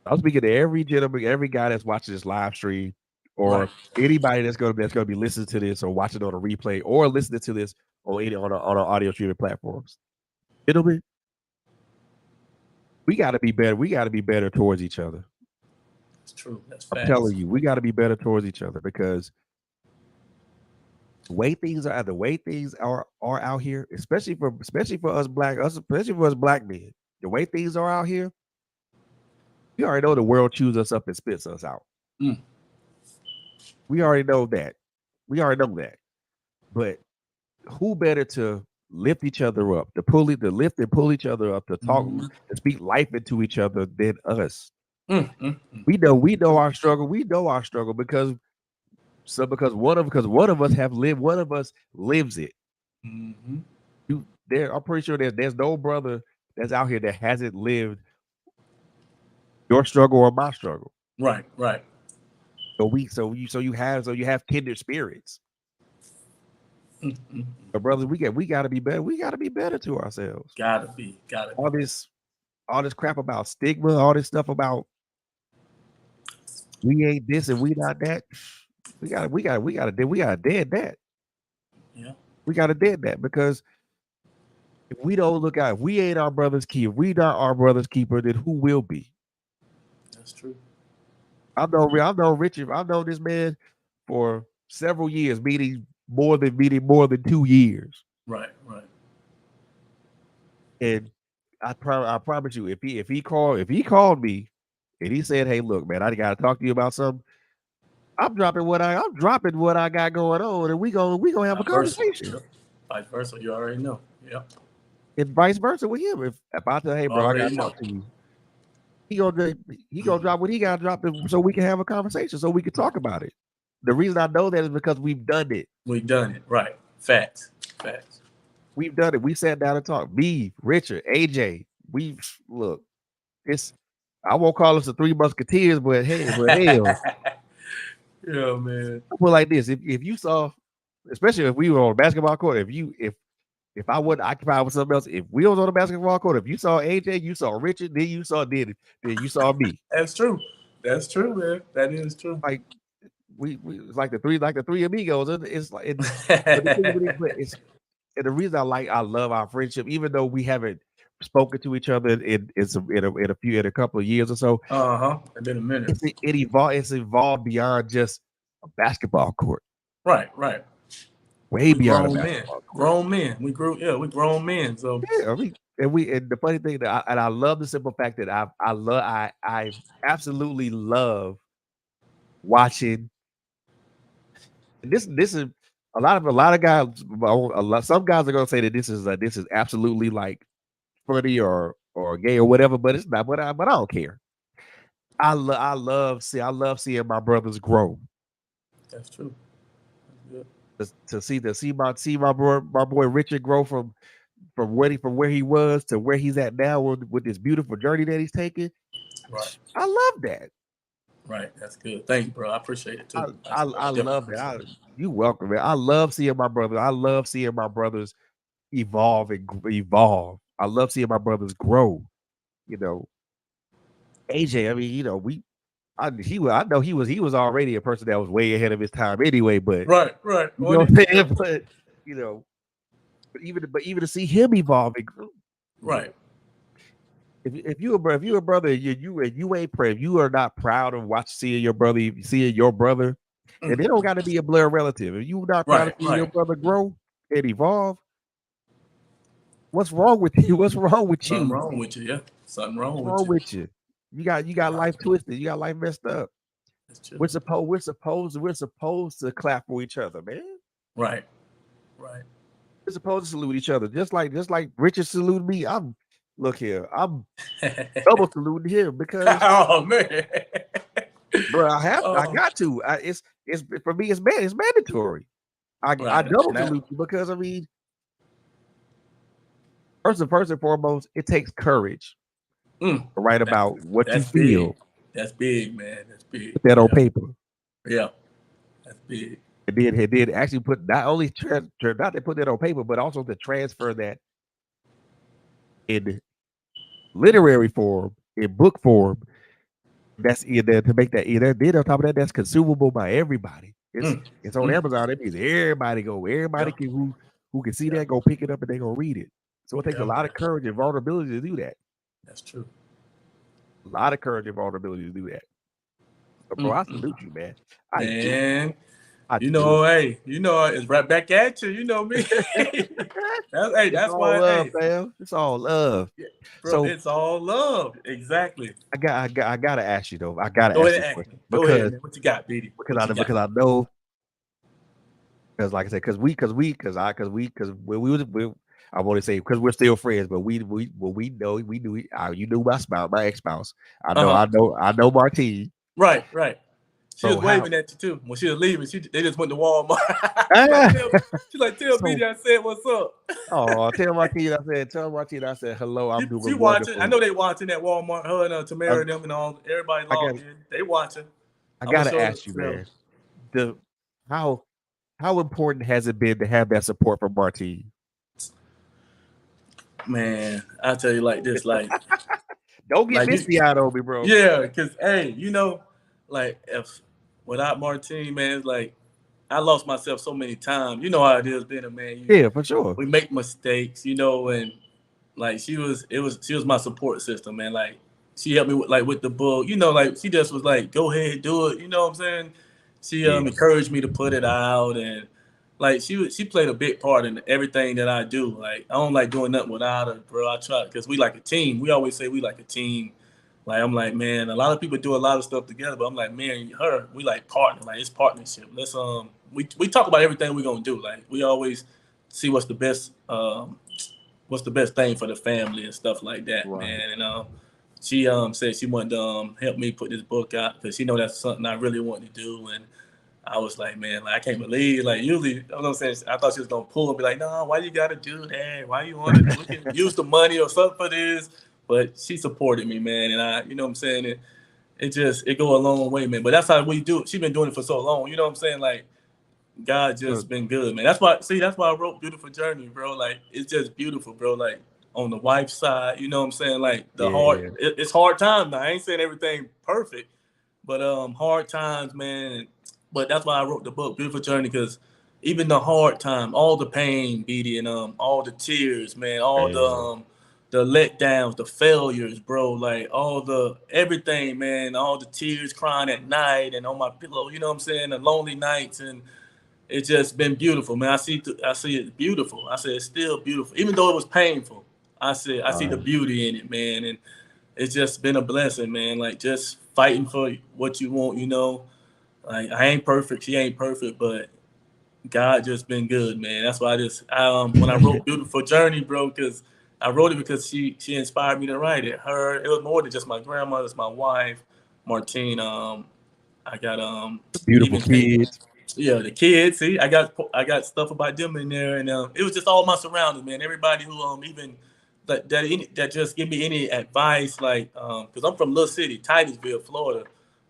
I'm speaking to every gentleman, every guy that's watching this live stream, or anybody that's gonna be listening to this or watching on a replay or listening to this on our audio streaming platforms. Gentlemen, we gotta be better. We gotta be better towards each other. It's true. That's I'm facts. telling you, we gotta be better towards each other because the way things are out here, especially for us especially for us black men, the way things are out here, we already know the world chews us up and spits us out. Mm. We already know that. But who better to lift each other up, to lift and pull each other up, to talk, to speak life into each other than us? We know our struggle. We know our struggle because one of us lives it. Mm-hmm. I'm pretty sure there's no brother that's out here that hasn't lived your struggle or my struggle. Right. So you have kindred spirits. But brothers, we got to be better. We got to be better to ourselves. Gotta be. All this crap about stigma, all this stuff about we ain't this and we not that. We got to dead that. Yeah. We got to dead that because if we don't look out, if we ain't our brother's keeper, we not our brother's keeper, then who will be? That's true. I know Richard. I know this man for several years, meaning more than 2 years. Right, right. And I promise you, if he called me and he said, "Hey, look, man, I got to talk to you about something," I'm dropping what I got going on, and we gonna have a Vice versa. conversation. Yep. Vice versa. You already know. Yep. And vice versa with him. If I tell, "Hey, bro, I got Already to know. talk to you," he gonna drop what he got to drop, so we can have a conversation, so we can talk about it. The reason I know that is because we've done it. We've done it. Right. Facts. Facts. We've done it. We sat down and talked. Me, Richard, AJ. We look. It's. I won't call us the Three Musketeers, but hey, hell, Yeah, man. I put it like this: if you saw, especially if we were on a basketball court, if I wasn't occupied with something else, if we was on a basketball court, if you saw AJ, you saw Richard, then you saw Diddy, then you saw me. That's true. That's true, man. That is true. Like we it's like the three amigos. It's like it's and the reason I love our friendship, even though we haven't spoken to each other in a couple of years or so. It's been a minute. It's evolved beyond just a basketball court. Right, right. Way beyond grown men. Grown men. We grown men. So yeah, and the funny thing that I love the simple fact that I absolutely love watching. This is a lot of guys. Some guys are gonna say that this is absolutely like funny or gay or whatever, but it's not. But I don't care. I love seeing my brothers grow. That's true. To see my boy Richard grow from where he was to where he's at now with this beautiful journey that he's taking. Right. I love that. Right. That's good. Thank you, bro. I appreciate it too. I love that. You welcome, man. I love seeing my brothers. I love seeing my brothers evolve. I love seeing my brothers grow. You know, AJ. I mean, you know, I know he was already a person that was way ahead of his time anyway. But right. You know what I'm saying? But you know, even to see him evolving, right. If you're a brother, you ain't proud. If you are not proud of seeing your brother, and they don't got to be a blood relative. If you're not proud of seeing your brother grow and evolve, what's wrong with you? What's wrong with you? Something wrong with you, yeah. Something wrong with you. You got life twisted. You got life messed up. We're supposed to clap for each other, man. Right. Right. We're supposed to salute each other, just like Richard saluted me. Look here, I'm double saluting him because oh man, bro, I got to. It's for me. It's mandatory. I double salute you because I mean, first and foremost, it takes courage to write about what you feel. Big. That's big, man. That's big. Put that on paper. Yeah, that's big. It did actually put not only not to put that on paper, but also to transfer that in literary form, in book form. That's in there to make that either. Then on top of that, that's consumable by everybody. It's on Amazon. It means everybody can who can see that, go pick it up, and they gonna read it. So it takes a lot of courage and vulnerability to do that. That's true. A lot of courage and vulnerability to do that. So, bro, I salute you, man. It's right back at you. You know me. That's why. Love, fam. It's all love. Yeah, bro, so it's all love. Exactly. I gotta ask you though. I gotta go ask ahead, you a Go ahead, man. What you got, BD? Because I know. Because like I said, because I want to say because we're still friends, but we know you knew my ex-spouse. I know Martine. Right. She was waving at you too. When she was leaving, they just went to Walmart. She's like, tell BD I said what's up. Oh, tell Martine I said hello. I'm doing watching. Wonderful. I know they watching at Walmart. Her and Tamara them and all. Everybody logged in. They watching. I gotta ask you, man. How important has it been to have that support from Martine? Man, I'll tell you like this, like don't get misty out on me, bro. Yeah, because hey, like if without Martine, man, it's like I lost myself so many times. You know how it is being a man. Yeah, for sure. We make mistakes, and like she was my support system, man. Like she helped me with the book, like she just was like, go ahead, do it. You know what I'm saying? She Yeah. encouraged me to put it out, and like she played a big part in everything that I do. Like I don't like doing nothing without her, bro. I try because we like a team. We always say we like a team. Like I'm like, man, a lot of people do a lot of stuff together, but I'm like, man, her, we like partner. Like it's partnership. Let's we talk about everything we're gonna do. Like we always see what's the best thing for the family and stuff like that, Right. man. And she said she wanted to help me put this book out because she know that's something I really want to do. And I was like, man, like I can't believe, like usually, you know what I'm saying, I thought she was gonna pull and be like, no, why you gotta do that? Why you want to? We can use the money or something for this. But she supported me, man, and you know what I'm saying. It go a long way, man. But that's how we do it. She been doing it for so long, you know what I'm saying, like. God just been good, man. That's why I wrote Beautiful Journey, bro. Like it's just beautiful, bro. Like on the wife's side, you know what I'm saying? Like the Yeah. it's hard times now. I ain't saying everything perfect, but hard times, man. But that's why I wrote the book, Beautiful Journey, because even the hard time, all the pain, BD, and all the tears, man, all the letdowns, the failures, bro, like all the everything, man, all the tears crying at night and on my pillow, you know what I'm saying? The lonely nights, and it's just been beautiful, man. I see it beautiful. I said it's still beautiful, even though it was painful. I see the beauty in it, man, and it's just been a blessing, man. Like just fighting for what you want, you know. Like I ain't perfect, she ain't perfect, but God just been good, man. That's why when I wrote Beautiful Journey, bro, because I wrote it because she inspired me to write it. It was more than just my grandmother, it's my wife, Martine. I got Beautiful even kids. yeah, the kids. See, I got stuff about them in there, and it was just all my surroundings, man. Everybody who even that just give me any advice, like because I'm from Little City, Titusville, Florida.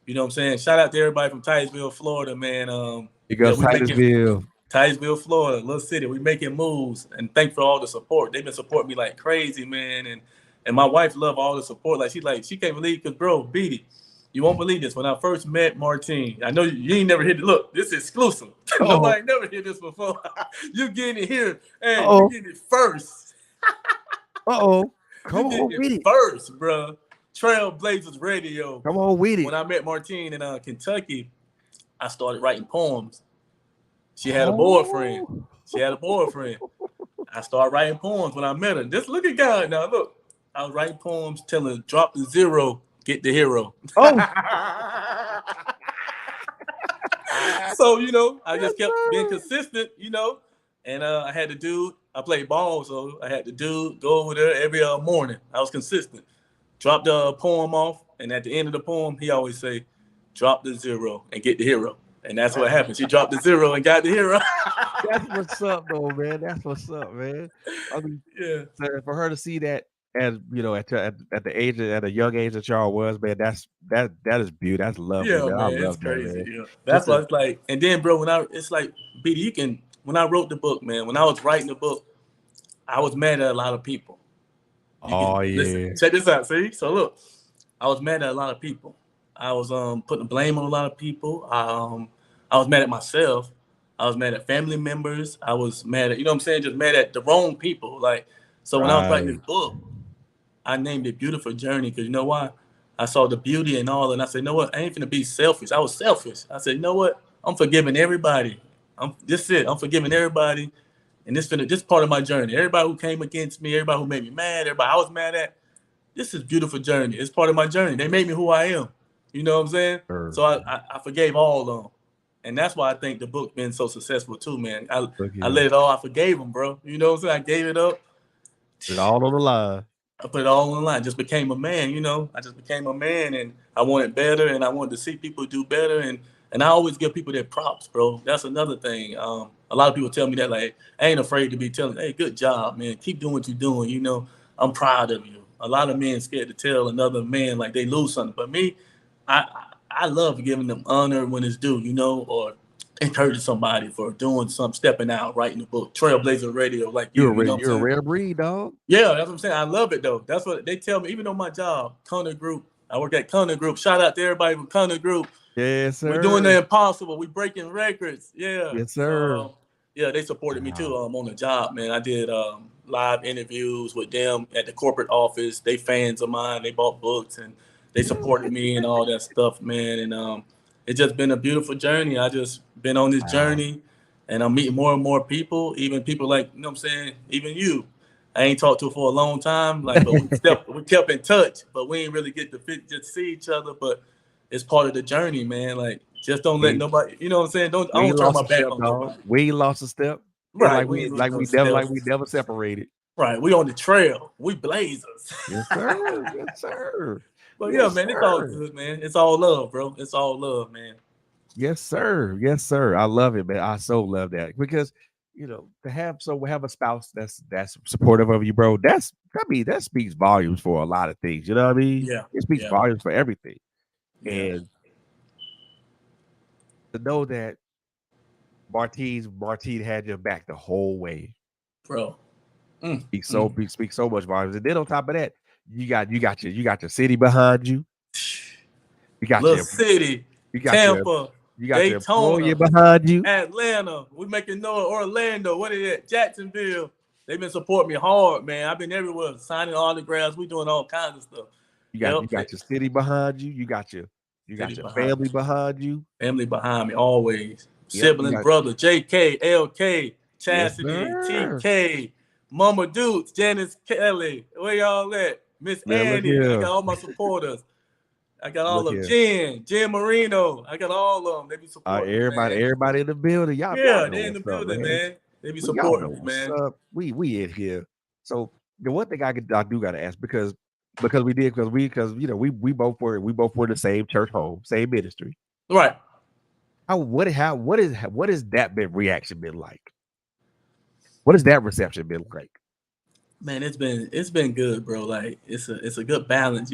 You know what I'm saying? Shout out to everybody from Titusville, Florida, man. You Yeah, got we making Titusville. Titusville, Florida, Little City. We making moves, and thanks for all the support. They've been supporting me like crazy, man. And my wife love all the support. Like she can't believe because bro, Beatty, you won't believe this. When I first met Martine, I know you ain't never hit it. Look, this is exclusive. Nobody never heard this before. You getting it here. Hey, you getting it first. Come on with it. First, bro. Trailblazers Radio. Come on with it. When I met Martine in Kentucky, I started writing poems. She had a boyfriend. I started writing poems when I met her. Just look at God now. Look, I was writing poems telling her, drop the zero, get the hero. So, you know, I just kept being consistent, you know. And I had the dude, I played ball, so I had the dude go over there every morning. I was consistent. Drop the poem off, and at the end of the poem, he always say, drop the zero and get the hero. And that's what happened. She dropped the zero and got the hero. That's what's up, though, man. That's what's up, man. I mean, yeah. So for her to see that, as you know, at a young age that y'all was, man, that is beautiful. That's lovely. Yeah, man. man, I love it's that, crazy. man. Yeah. That's why it's like, and then, bro, it's like, BD, when I wrote the book, man, when I was writing the book, I was mad at a lot of people. Listen, check this out. See, so look, I was mad at a lot of people. I was putting blame on a lot of people. I was mad at myself. I was mad at family members. I was mad at, you know what I'm saying, just mad at the wrong people. Like, so when I was writing this book, I named it Beautiful Journey because you know why? I saw the beauty and all, and I said, you know what? I ain't finna be selfish. I was selfish. I said, you know what? I'm forgiving everybody. This it. I'm forgiving everybody, and this part of my journey. Everybody who came against me, everybody who made me mad, everybody I was mad at. This is beautiful journey. It's part of my journey. They made me who I am. You know what I'm saying? So I forgave all of them. And that's why I think the book been so successful too, man. I let it all. I forgave them, bro. You know what I'm saying? I gave it up. Put it all on the line. I put it all on the line. Just became a man, you know. I just became a man, and I wanted better, and I wanted to see people do better, and I always give people their props, bro. That's another thing. A lot of people tell me that, like, I ain't afraid to be telling, hey, good job, man. Keep doing what you're doing. You know, I'm proud of you. A lot of men scared to tell another man like they lose something, but me, I love giving them honor when it's due, you know, or encouraging somebody for doing something, stepping out, writing a book, Trailblazer Radio, like you. You're a rare breed, dog. Yeah, that's what I'm saying. I love it though. That's what they tell me. Even on my job, Connor Group. I work at Connor Group. Shout out to everybody from Connor Group. Yes, sir. We're doing the impossible. We breaking records. Yeah. Yes, sir. So, yeah, they supported me too. On the job, man. I did live interviews with them at the corporate office. They fans of mine. They bought books and they supported me and all that stuff, man. And it's just been a beautiful journey. I just been on this Wow. journey, and I'm meeting more and more people, even people like, you know what I'm saying, even you. I ain't talked to for a long time, like, but we kept in touch, but we ain't really get to just see each other. But it's part of the journey, man. Like, just don't let we, nobody, you know what I'm saying? I we don't ain't turn lost my a back step, on dog. nobody. We ain't lost a step. It's Right, we ain't losing no like steps. we never separated. Right, we on the trail. We blazers. Yes, sir. Yes, sir. But yeah, Yes, man, it's all sir. good, man. It's all love, bro. It's all love, man. Yes, sir. Yes, sir. I love it, man. I so love that because to have a spouse that's supportive of you, bro. That speaks volumes for a lot of things. You know what I mean? Yeah, It speaks yeah, volumes for everything. yeah, And to know that Martine had your back the whole way bro. Mm, speaks so much volumes. And then on top of that, you got your city behind you. You got Little your City, you got your Tampa, you got your employer Daytona, behind you. Atlanta. We making noise. Orlando. What is it? Jacksonville. They've been supporting me hard, man. I've been everywhere, signing autographs. We doing all kinds of stuff. Yep. You got your city behind you. You City got your behind family me. behind you. Family behind me always. Yep, you Sibling, got brother, JK, LK, yes, Chastity, sir. TK, Mama Dukes, Janice Kelly. Where y'all at? Miss Man, look Annie. I here. got all my supporters. I got all Look of here. Jen Marino. I got all of them. They be supporting me, man. Everybody in the building. Y'all Yeah, know they in the what's up, building, man. man. They be Y'all know supporting me, what's man. up. We in here. So the one thing I do gotta ask because we both were in the same church home, same ministry. Right. What has that reaction been like? What has that reception been like? Man, it's been good, bro. Like it's a good balance.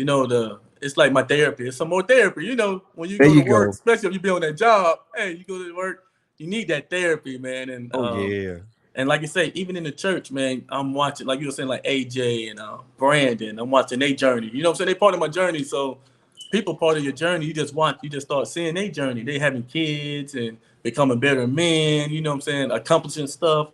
It's like my therapy. It's some more therapy. When you There go to you work, go. especially if you be on that job, hey, you go to work, you need that therapy, man. Oh yeah. And like you say, even in the church, man, I'm watching, like you were saying, like AJ and Brandon. I'm watching their journey. You know what I'm saying? They part of my journey. So people part of your journey. You just start seeing their journey. They having kids and becoming better men. You know what I'm saying? Accomplishing stuff.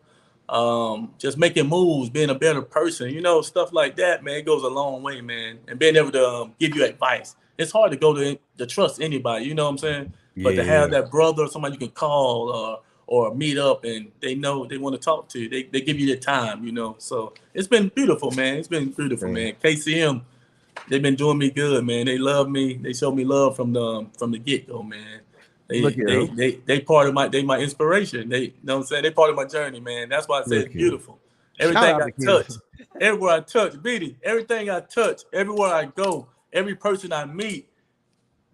Just making moves, being a better person. Stuff like that, man. It goes a long way, man. And being able to give you advice. It's hard to to trust anybody. You know what I'm saying? But to have Yeah. that brother, somebody you can call or meet up, and they know they want to talk to you. They give you the time, So it's been beautiful, man. It's been beautiful, man. KCM, they've been doing me good, man. They love me. They show me love from the get go, man. Look here. They part of my inspiration. They, you know what I'm saying? They part of my journey, man. That's why I say Look it's here. beautiful. Shout Everything out I to kids. touch, everywhere I touch, BD, everything I touch, everywhere I go, every person I meet,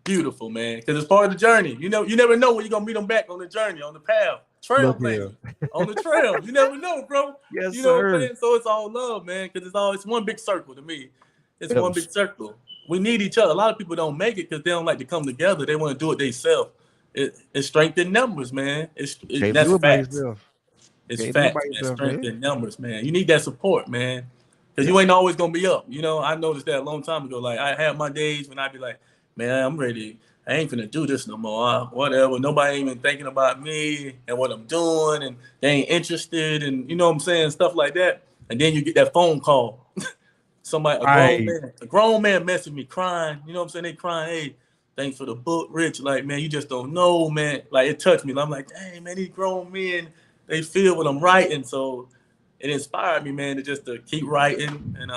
beautiful, man. Because it's part of the journey. You never know when you're gonna meet them back on the journey, on the path, Look here. trailblazing, on the trail. You never know, bro. Yes, You know what I'm sir. saying? So it's all love, man. Because it's one big circle to me. It's Yep. one big circle. We need each other. A lot of people don't make it because they don't like to come together. They want to do it themselves. It's strength in numbers, man. Can't That's do it by facts. yourself. It's Can't do it by facts, man. yourself, Strength man. in numbers, man. You need that support, man. Because Yep. you ain't always gonna be up. I noticed that a long time ago. Like I had my days when I'd be like, man, I'm ready. I ain't finna do this no more. Whatever. Nobody ain't even thinking about me and what I'm doing, and they ain't interested, and you know what I'm saying, stuff like that. And then you get that phone call. Somebody, Right. a grown man messaging me crying. You know what I'm saying? They crying, hey, thanks for the book, Rich. Like, man, you just don't know, man. Like it touched me. I'm like, dang, man, these grown men, they feel what I'm writing. So it inspired me, man, to keep writing. And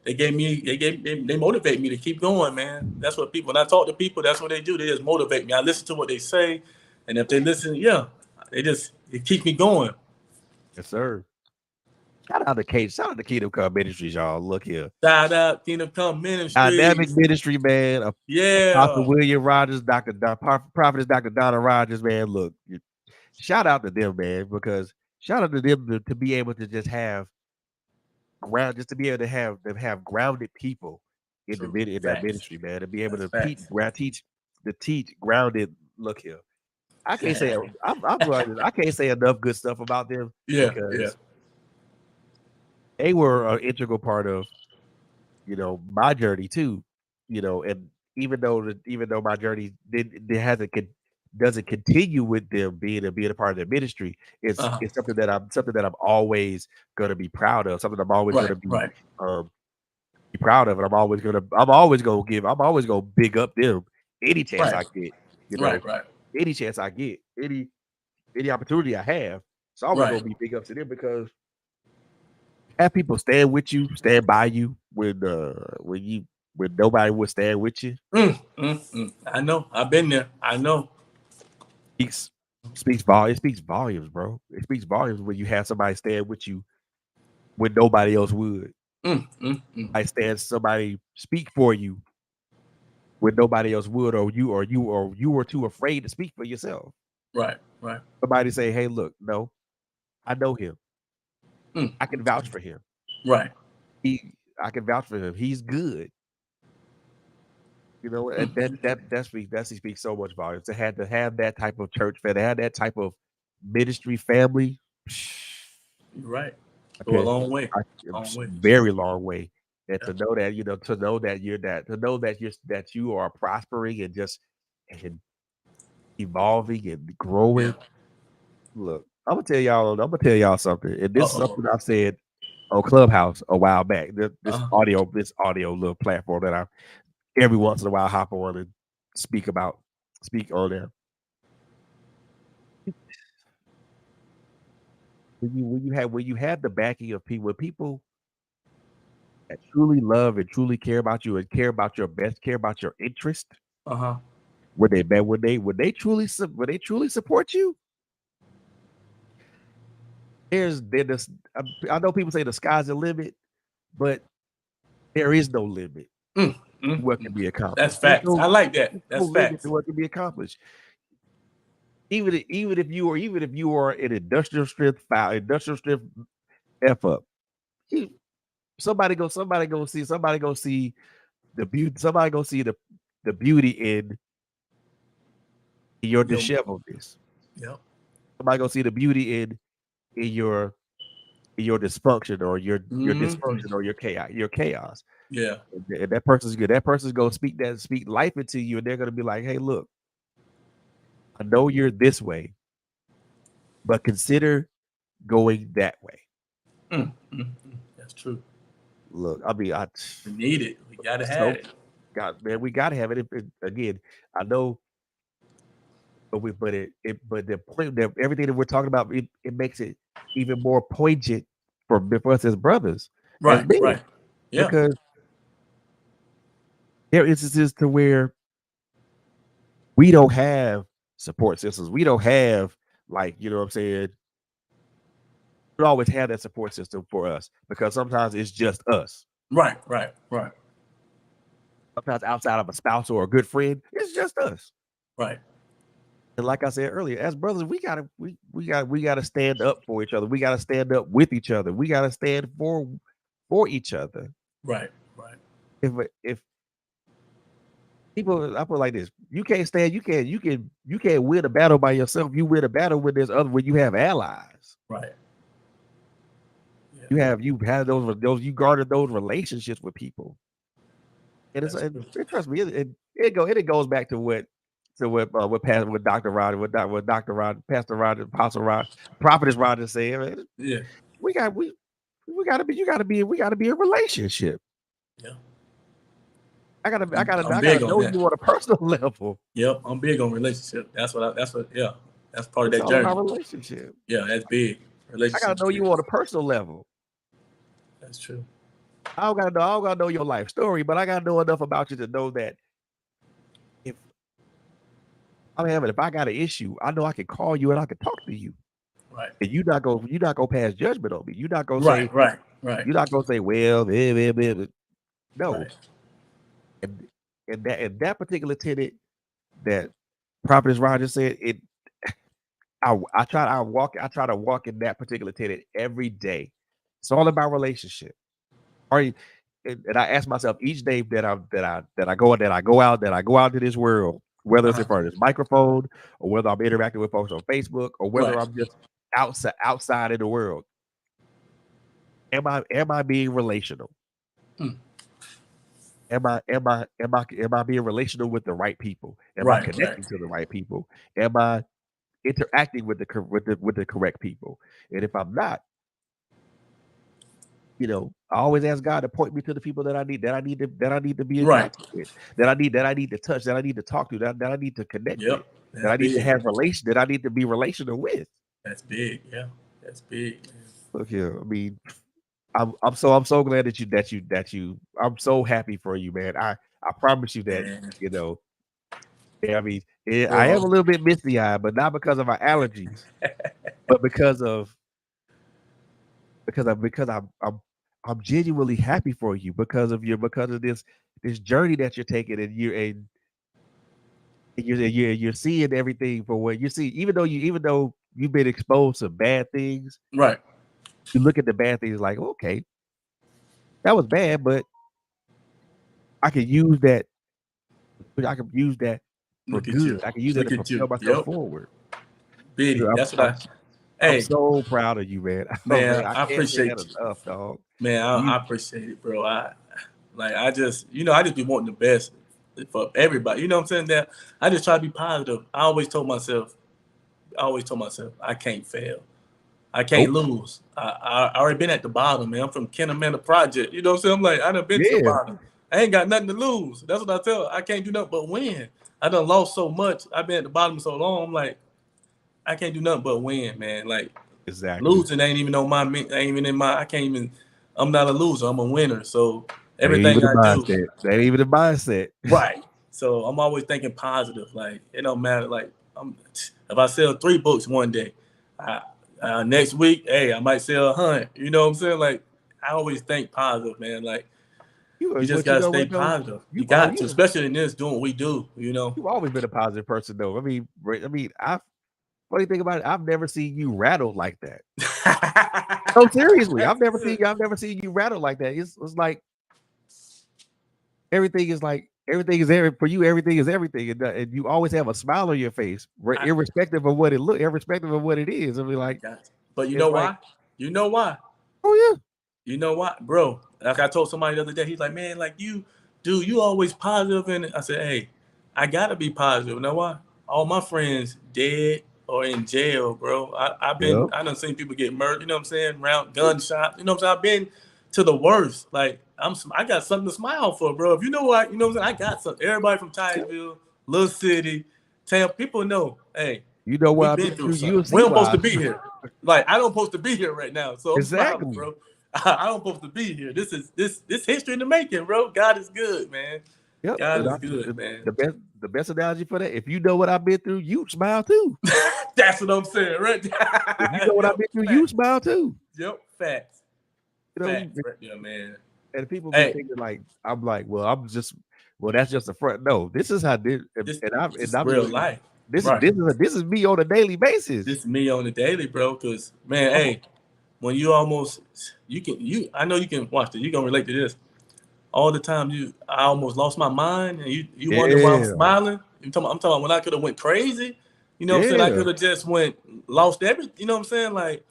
they motivate me to keep going, man. That's what people, when I talk to people, that's what they do. They just motivate me. I listen to what they say. And if they listen, yeah, it keeps me going. Yes, sir. Shout out to Kate. Shout out to Kingdom Come Ministries, y'all. Look here. Shout out Kingdom Come Dynamic Ministries. ministry, man. Apostle Yeah. William Rogers, Prophetess Dr. Donna Rogers, man. Look, shout out to them, man, because shout out to them to be able to just have just to be able to have grounded people in True. in that Facts. ministry, man, to be able That's to facts. teach grounded. Look here. I can't say I can't say enough good stuff about them Yeah, yeah. because they were an integral part of my journey too. And even though my journey doesn't continue with them being a part of their ministry, Uh-huh. it's something that I'm always gonna be proud of, something I'm always Right, gonna right. be proud of, and I'm always gonna big up them any chance Right. I get. You know, Right, right, any chance I get, any opportunity I have, it's always right, gonna be big ups to them because have people stand with you, stand by you when nobody would stand with you. I know. I've been there. I know. Speaks speaks volumes. It speaks volumes, bro. It speaks volumes when you have somebody stand with you when nobody else would. I stand somebody speak for you when nobody else would, or you were too afraid to speak for yourself. Right, right, Somebody say, "Hey, look, no, I know him. I can vouch for him. right. I can vouch for him. He's good." You know, and that speaks so much volumes. To have that type of church fan, to have that type of ministry family. You're right. Go a Okay, long way. Long way. very long way. And Yeah, to know that, to know that that you are prospering and just and evolving and yeah. growing. Look, I'm gonna tell y'all something. And Uh this is oh. something I said on Clubhouse a while back. This Uh, audio little platform that I every once in a while hop on and speak on there. When you have the backing of people, when people that truly love and truly care about you and care about your best, care about your interest, huh. when they truly support you, there's this. I know people say the sky's the limit, but there is no limit Mm, to what mm. can be That's accomplished. facts. I like that. There's no That's limit to facts. what can be accomplished. Even if you are an industrial strength f up, you, somebody go see the beauty. Somebody go see the beauty in your Yo, disheveledness. yep. Somebody go see the beauty in your dysfunction or your Hmm. dysfunction or your chaos. Yeah. And that person's good. That person's gonna speak life into you, and they're gonna be like, "Hey, look, I know you're this way, but consider going that way." That's true. Look, I mean, We need it. We gotta have so it. God, man, we gotta have it. Again, I know, but the point that everything that we're talking about, it makes it even more poignant for us as brothers, as Right, men, right. Yeah. because there are instances to where we don't have support systems. We don't have like, you know what I'm saying? We don't always have that support system for us because sometimes it's just us. Right, right, right, Sometimes outside of a spouse or a good friend, it's just us. right. And like I said earlier, as brothers, we gotta stand up for each other. We gotta stand up with each other. We gotta stand for each other. Right, right. If people, I put it like this: you can't stand, you can't win a battle by yourself. You win a battle when you have allies. Right. Yeah. You've had those you guarded those relationships with people, and That's true. trust me, it goes back to what Doctor Roger, what Doctor Roger, Pastor Roger, Apostle Roger, Prophetess Roger said. Man, Yeah. we got we gotta be we gotta be a relationship. Yeah. I I'm gotta big on know that. you on a personal level. Yep. I'm big on relationship. Yeah. That's part of It's that all about journey. relationship. Yeah, that's big. I gotta Relationships know big. you on a personal level. That's true. I don't gotta know your life story, but I gotta know enough about you to know that if if I got an issue, I know I can call you and I can talk to you. Right. And you're not gonna pass judgment on me. Right, right, right, You're not gonna say, well, no. right. And that particular tenet that Prophetess Roger said, I try to walk in that particular tenet every day. It's all about relationship. Are you and I ask myself each day that I go out to this world, whether it's in Uh-huh. front of this microphone or whether I'm interacting with folks on Facebook or whether Right. I'm just outside in the world. Am I being relational? Mm. Am I being relational with the right people? Am I Right, right. connecting to the right people? Am I interacting with the correct people? And if I'm not, I always ask God to point me to the people that I need to be in Right. contact with, that I need to touch, that I need to talk to, that I need to connect with, Yep. that That's I need to big. have that I need to be relational with. That's big. Yeah. That's big, man. Look here, I mean, I'm so glad I'm so happy for you, man. I promise you that, Man, you know, yeah, I mean, I am bro. a little bit misty eyed, but not because of my allergies, but because I'm genuinely happy for you because of this journey that you're taking, and you're seeing everything for what you see. Even though you've been exposed to bad things, Right. you look at the bad things like, okay, that was bad, but I can use that. I can use that for Look at good. you. I can use that to Look at propel you. myself Yep. forward. Big. I'm, That's what I'm I. I'm Hey, so proud of you, man. Oh man, man. I I can't say that appreciate you. enough, dog. Man, I You appreciate it, bro. I just, I just be wanting the best for everybody. You know what I'm saying? That I just try to be positive. I always told myself, I can't fail. I can't nope. lose. I already been at the bottom, man. I'm from Kennemanta Project. You know what I'm saying? I'm like, I done been to the Yeah, bottom. I ain't got nothing to lose. That's what I tell. I can't do nothing but win. I done lost so much. I've been at the bottom so long. I'm like, I can't do nothing but win, man. Like exactly. losing ain't even on my, ain't even in my. I can't even. I'm not a loser. I'm a winner. So That ain't everything even the I do, mindset. That ain't even the mindset. right. So I'm always thinking positive. Like it don't matter. Like if I sell 3 books one day, I, next week, hey, I might sell 100. You know what I'm saying? Like I always think positive, man. Like you just But you gotta know stay what though? positive. You got to, especially in this doing what we do. You've always been a positive person though. I funny thing about it, I've never seen you rattled like that. No, seriously, That's good. I've never seen you rattled like that. It's like everything is for you. Everything is everything, and you always have a smile on your face, I, irrespective of what it is. I mean, I like got you. But you it's know like, why? You know why? oh yeah, You know what, bro? Like I told somebody the other day, he's like, man, like you, dude, you always positive. And I said, hey, I gotta be positive. You know why? All my friends dead or in jail, bro. yeah. I done seen people get murdered. You know what I'm saying? Round gunshots. You know what I'm saying? I've been to the worst. Like I got something to smile for, bro. If you know what, you know what I'm saying? I got something. Everybody from Titusville, little city, Tampa, people know. Hey, You know what we've I've been been through through. You'll something. We see don't supposed why. to be here. Like I don't supposed to be here right now. So I'm smiling, Exactly. bro. I don't supposed to be here. This history in the making, bro. God is good, man. Yep. God And is good, man. the best analogy for that, if you know what I've been through, you smile too. That's what I'm saying, right? If you know what I've Yep, been through, you facts. smile too. Yep, facts. You know, Facts, right there, man. and people be Hey, thinking like, I'm like, well, that's just the front. No, this is how this, this and is I'm real even, life, right? this is me on a daily basis. This is me on the daily, bro. Cause man, I'm, hey, when you I know you can watch this. You gonna relate to this. All the time I almost lost my mind, and you wonder why I'm yeah, smiling. I'm talking about when I could have went crazy. You know what I'm saying? I yeah. could have just went lost everything. You know what I'm saying? Like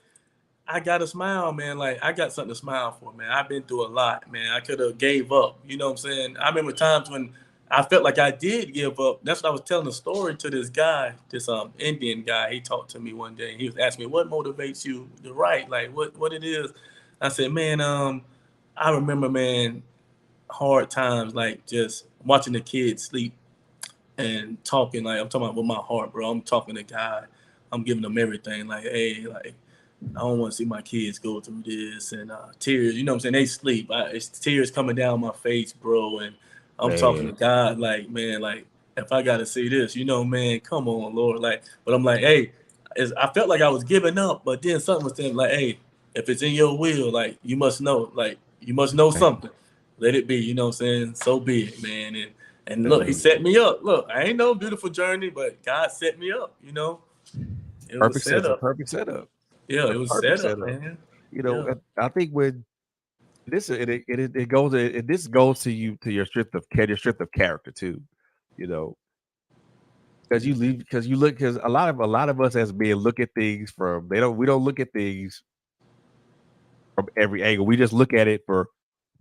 I gotta smile, man. Like I got something to smile for, man. I've been through a lot, man. I could have gave up. You know what I'm saying? I remember times when I felt like I did give up. That's what I was telling the story to this guy, this Indian guy. He talked to me one day. He was asking me, "What motivates you to write? Like what it is?" I said, "Man, I remember, man, hard times, like just watching the kids sleep and talking. Like I'm talking about with my heart, bro. I'm talking to God. I'm giving them everything. Like, hey, like I don't want to see my kids go through this and tears. You know what I'm saying? They sleep. It's tears coming down my face, bro. And I'm talking to Man, God, like, man, like if I got to see this, man, come on, Lord. Like, but I'm like, hey, I felt like I was giving up, but then something was saying, like, hey, if it's in your will, like you must know, man, something. Let it be. You know what I'm saying? So be it, man. And look, he man. set me up. Look, I ain't no beautiful journey, but God set me up. It was set It's a up. perfect setup. Yeah, A it was perfect set up, setup. man. You know, Yeah. I think when it goes, this goes to you, to your strength of character too. You know, because a lot of us as men look at things from, we don't look at things from every angle. We just look at it for,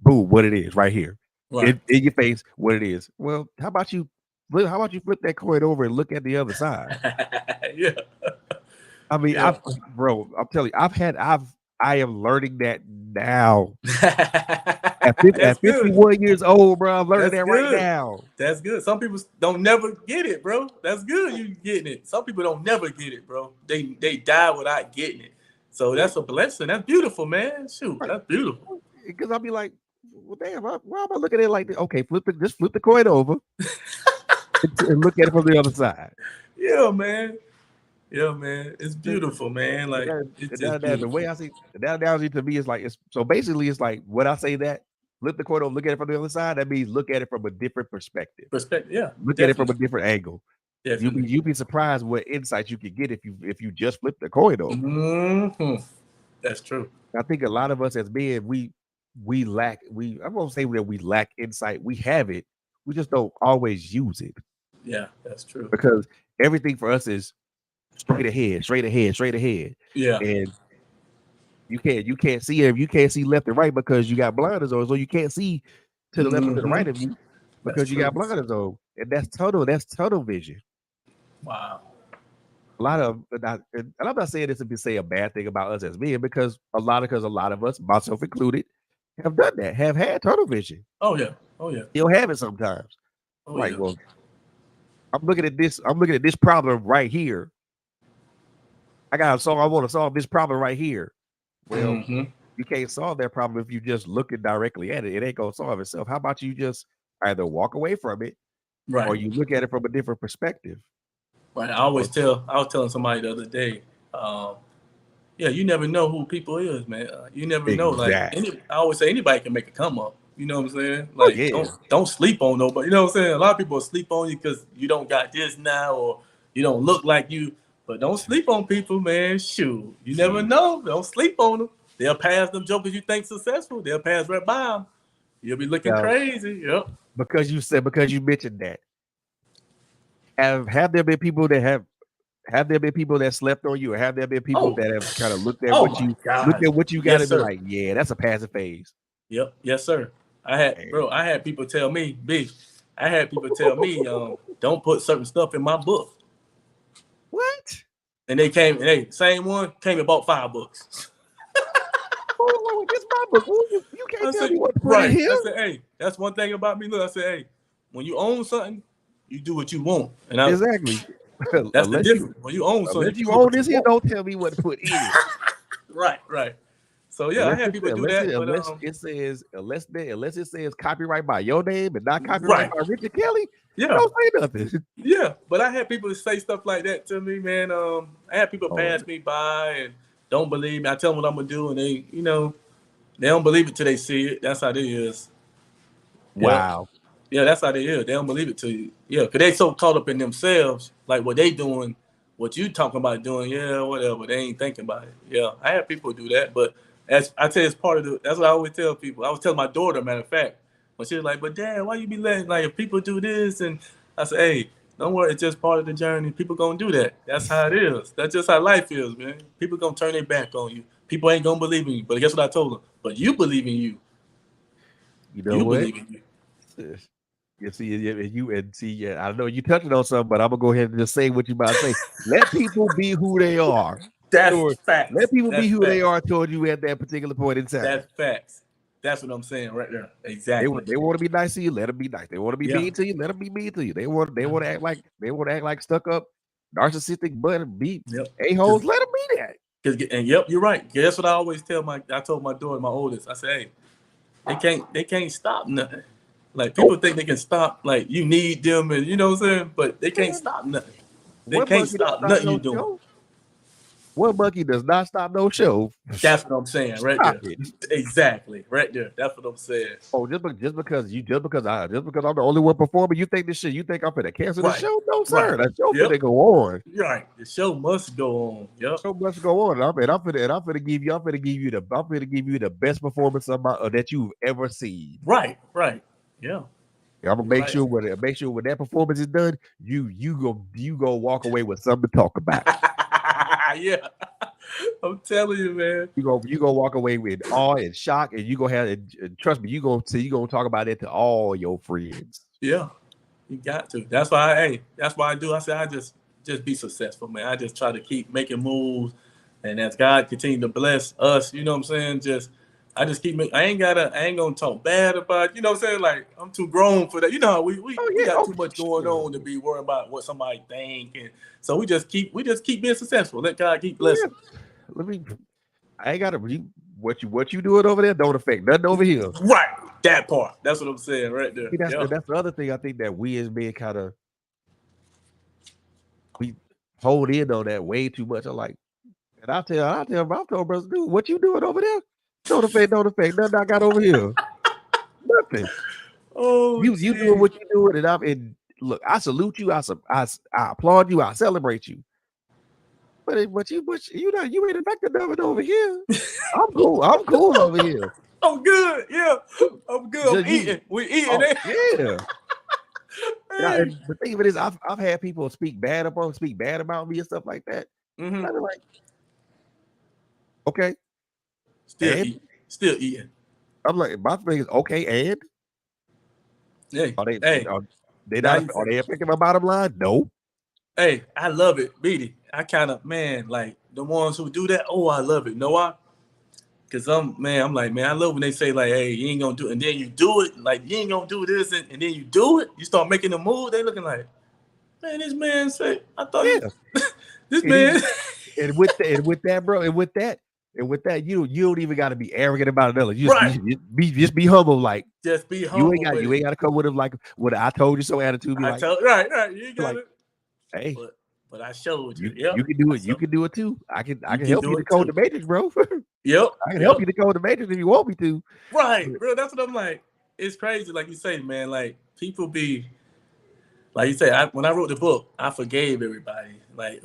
boom, what it is right here Right. in your face, what it is. Well, how about you flip that coin over and look at the other side? Yeah. I mean, Yeah. bro, I'm telling you, I am learning that now. At That's good. 51 years old, bro, I'm learning That's that right good. now. That's good. Some people don't never get it, bro. That's good. You getting it. Some people don't never get it, bro. They die without getting it. So that's a blessing. That's beautiful, man. Shoot, Right. that's beautiful. Because I'll be like, well, damn, why am I looking at it like this? Okay, just flip the coin over and look at it from the other side. Yeah, man. Yeah, man. It's beautiful, man. Like it's just The way beautiful. I see that analogy to me is like it's so basically it's like when I say that flip the coin over, look at it from the other side. That means look at it from a different perspective. Perspective. Yeah, Look at it from a definitely. different angle. Definitely. You'd be surprised what insights you could get if you just flip the coin over. Hmm. That's true. I think a lot of us as men we lack I won't say that we lack insight. We have it. We just don't always use it Yeah, that's true. because everything for us is straight ahead, straight ahead, straight ahead, Yeah. and you can't see it. You can't see left and right because you got blinders on, so you can't see to the left or to the right of you That's because you true. got blinders on, and that's tunnel vision. Wow. A lot of, and I'm not saying this to be say a bad thing about us as men because a lot of us, myself included, have done that, have had tunnel vision. Oh yeah. Oh yeah. Still have it sometimes. Oh Like, yeah. well, I'm looking at this problem right here. I want to solve this problem right here. Well, Mhm. you can't solve that problem if you just looking directly at it. It ain't gonna solve itself. How about you just either walk away from it or Right. you look at it from a different perspective? Right. Or I was telling somebody the other day, um, yeah, you never know who people is, man. You never know. Like exactly. I always say, anybody can make a come up. You know what I'm saying? Oh Like yeah. don't sleep on nobody. You know what I'm saying? A lot of people sleep on you because you don't got this now or you don't look like you. But don't sleep on people, man. Shoot, you never Shoot. know. Don't sleep on them. They'll pass them jokers you think successful. They'll pass right by them. You'll be looking Now, crazy. Yep. because you mentioned that. Have there been people that have there been people that slept on you, or have there been people Oh, that have kind of oh my God. what you got Yes, to be sir. like, yeah, that's a passing phase. Yep. Yes, sir. Hey. I had people tell me, B, I had people tell me, don't put certain stuff in my book. What? And they same one came and bought 5 books. Oh, this my book. You can't I tell said, me what to put in right. here. I said, hey, that's one thing about me. Look, I said, hey, when you own something, you do what you want. And Exactly. that's the difference. When you own something, Unless you you do own what this you here, want. don't tell me what to put in it. Right, right. So yeah, I had people do that, but Unless it says copyright by your name and not copyright right. by Richard Kelly, Yeah. don't say nothing. Yeah, but I had people say stuff like that to me, man. I had people Oh, pass me by and don't believe me. I tell them what I'm gonna do, and they don't believe it till they see it. That's how it is. Yep. wow. Yeah, that's how they is. They don't believe it to you. Yeah, because they so caught up in themselves, like what they doing, what you talking about doing. Yeah, whatever. They ain't thinking about it. Yeah, I have people do that, but as I tell you, it's part of the. That's what I always tell people. I was telling my daughter, matter of fact, when she was like, "But Dad, why you be letting like if people do this?" And I said, "Hey, don't worry, it's just part of the journey. People gonna do that. That's how it is. That's just how life is, man. People gonna turn their back on you. People ain't gonna believe in you. But guess what I told them? But you believe in you. You know You what? believe in you. You see, I know you touching on something, but I'm gonna go ahead and just say what you about to say. Let people be who they are. That's facts. Let people be That's who they facts. are toward you at that particular point in time. That's facts. That's what I'm saying right there. They Exactly. want to be nice to you, let them be nice. They want to be Yeah. mean to you, let them be mean to you. They want to act like stuck up, narcissistic, but be Yep. a-holes. Let them be that. And yep, you're right. That's what I always I told my daughter, my oldest, I say, hey, they can't stop nothing. Like people think they can stop, like you need them and you know what I'm saying? But they can't stop nothing. They One can't monkey don't stop stop nothing no you doing. show. One monkey does not stop no show. That's what I'm saying right Stop there. it. Exactly. Right there. That's what I'm saying. Oh, just because I'm the only one performing, you think this shit? You think I'm finna cancel the Right. show? No, Right. sir. That show Yep. finna go on. You're right. The show must go on. Yep. So much go on. I'm finna give you the best performance that you've ever seen. Right. Right. Yeah. I'm gonna make Right. sure when that performance is done, you go walk away with something to talk about. Yeah. I'm telling you, man. You go walk away with awe and shock, and you go have and trust me, you gonna talk about it to all your friends. Yeah. You got to. That's why I do. I say I just be successful, man. I just try to keep making moves And as God continue to bless us, you know what I'm saying? I just keep I ain't gonna talk bad about, you know what I'm saying? Like, I'm too grown for that. You know how we got too much going on to be worrying about what somebody think. And so we just keep being successful. Let God keep blessing. I ain't gotta what you doing over there don't affect nothing over here. Right. That part. That's what I'm saying right there. See, that's the other thing I think that we as men kind of we hold in on that way too much. I'm like, and I've told brothers, dude, what you doing over there? Don't affect nothing I got over here. Nothing. Oh, you doing what you doing, and look, I salute you, I applaud you, I celebrate you. But you ain't affected nothing over here. I'm cool over here. I'm good. Yeah, I'm good. I'm eating. We eating it. Yeah. And the thing of it is, I've had people speak bad about me and stuff like that. Mm-hmm. I'm like, okay, still eating. I'm like, my thing is okay, and are they affecting my bottom line? No. Hey, I love it, Beatty. I kind of, man, like the ones who do that. Oh, I love it. Know why? Because I'm like, man, I love when they say like, hey, you ain't gonna do it, and then you do it. Like, you ain't gonna do this, and then you do it. You start making the move. They looking like, man, this man say, I thought this man. And with that, bro, and with that, you don't even got to be arrogant about it. You just be humble. Like, just be humble. You ain't got to come with him like what I told you so attitude. Right. You got it. Hey, but I showed you. You can do it. You can do it too. I can help you decode the matrix, bro. Yep. I can help you decode the matrix if you want me to. Right, bro. That's what I'm like. It's crazy, like you say, man. Like, people be, like you say. When I wrote the book, I forgave everybody. Like,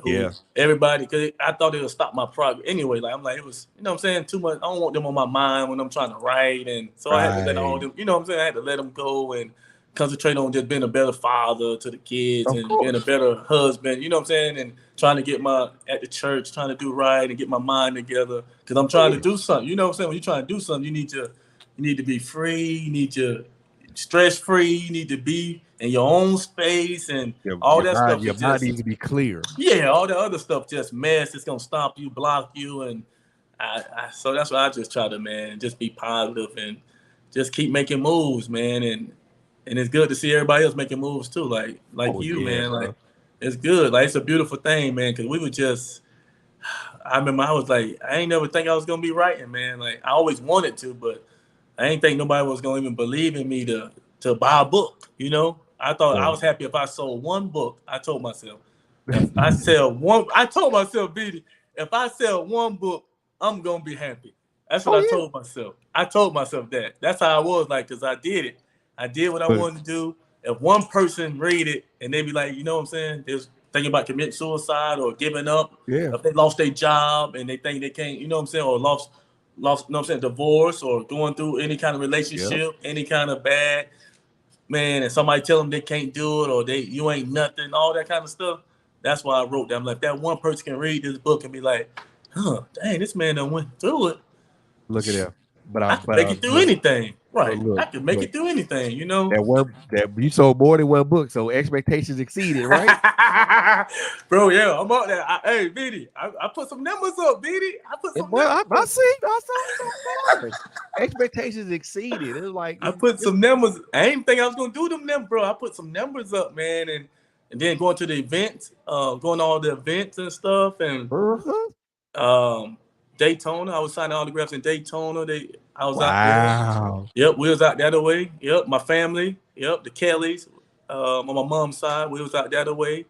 everybody, because I thought it would stop my progress. Anyway, like, I'm like, it was, you know what I'm saying, too much. I don't want them on my mind when I'm trying to write, and so I had to let all them, you know what I'm saying. I had to let them go and concentrate on just being a better father to the kids and being a better husband, you know what I'm saying, and trying to get at the church, trying to do right and get my mind together, because I'm trying to do something. You know what I'm saying? When you're trying to do something, you need to be free, you need to stress free, you need to be in your own space, and all that stuff. Your mind needs to be clear. Yeah, all the other stuff just mess. It's gonna stop you, block you, and so that's why I just try to, man, just be positive and just keep making moves, man, and it's good to see everybody else making moves too, like you, man. Like, it's good. Like, it's a beautiful thing, man, because we were just, I remember I was like, I ain't never think I was going to be writing, man. Like, I always wanted to, but I ain't think nobody was going to even believe in me to buy a book, you know? I thought I was happy if I sold one book. I told myself, if I sell one, I told myself, Beatty, if I sell one book, I'm going to be happy. That's what I told myself. I told myself that. That's how I was, like, because I did it. I did what I wanted to do. If one person read it and they be like, you know what I'm saying, they're thinking about committing suicide or giving up, if they lost their job and they think they can't, you know what I'm saying, or lost, you know what I'm saying, divorce or going through any kind of relationship, any kind of bad, man, and somebody tell them they can't do it or you ain't nothing, all that kind of stuff. That's why I wrote that. I'm like, if that one person can read this book and be like, dang, this man done went through it. Look at that. But I can make it through anything. Right. I can make it through anything, you know. That you sold more than one book, so expectations exceeded, right? Bro, yeah, I'm out there. Hey, Beatty, I put some numbers up, Beatty. I put some numbers. I see. Expectations exceeded. It was like I put some numbers. I didn't think I was gonna do them numbers, bro. I put some numbers up, man, and then going to the events, going to all the events and stuff, and Daytona. I was signing autographs in Daytona. I was out there. Yep, we was out that way. Yep, my family. Yep, the Kellys. On my mom's side, we was out that way.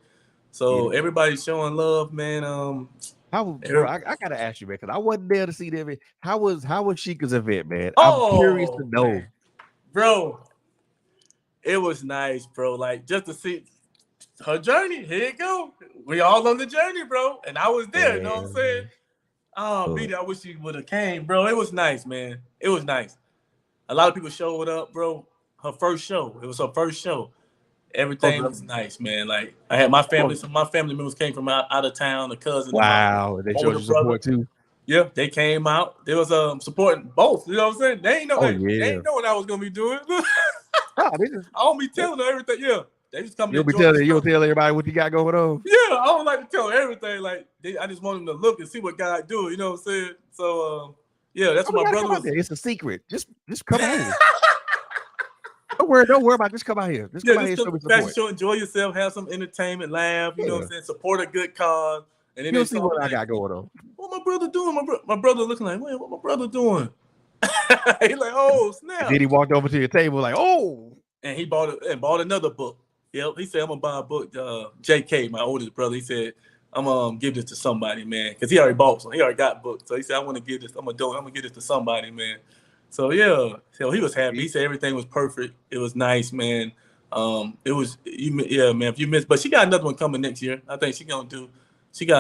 So everybody's showing love, man. Bro, I gotta ask you, man, because I wasn't there to see them. How was Sheikah's event, man? I'm curious to know, man. Bro. It was nice, bro. Like, just to see her journey. Here you go. We all on the journey, bro. And I was there. You know what I'm saying? Oh, Beatty, I wish you would have came, bro. It was nice, man. It was nice. A lot of people showed up, bro. Her first show. It was her first show. Everything was nice, man. Like, I had my family. Some of my family members came from out of town. A cousin. Wow, and they showed you support too. Yeah, they came out. They was supporting both. You know what I'm saying? They ain't know. They ain't know what I was gonna be doing. I don't be telling them everything. Yeah, they just come. You don't tell everybody what you got going on. Yeah, I don't like to tell everything. Like I just want them to look and see what God do. You know what I'm saying? So yeah, that's what my brother was. It's a secret. Just come out here. Don't worry about it. Just come out here. Just come out here and show me support. Show, enjoy yourself, have some entertainment, laugh, you know what I'm saying? Support a good cause. And then you'll see what I got going on. What my brother doing? My brother looking like, wait, what my brother doing? He's like, oh, snap. And then he walked over to your table like, oh. And he bought another book. Yep. He said, I'm gonna buy a book. JK, my oldest brother, he said, I'm gonna give this to somebody, man. Because he already bought some. He already got books. So he said, I want to give this, I'm gonna give this to somebody, man. So yeah, so he was happy. He said everything was perfect. It was nice, man. It was man. If you missed, but she got another one coming next year. I think she got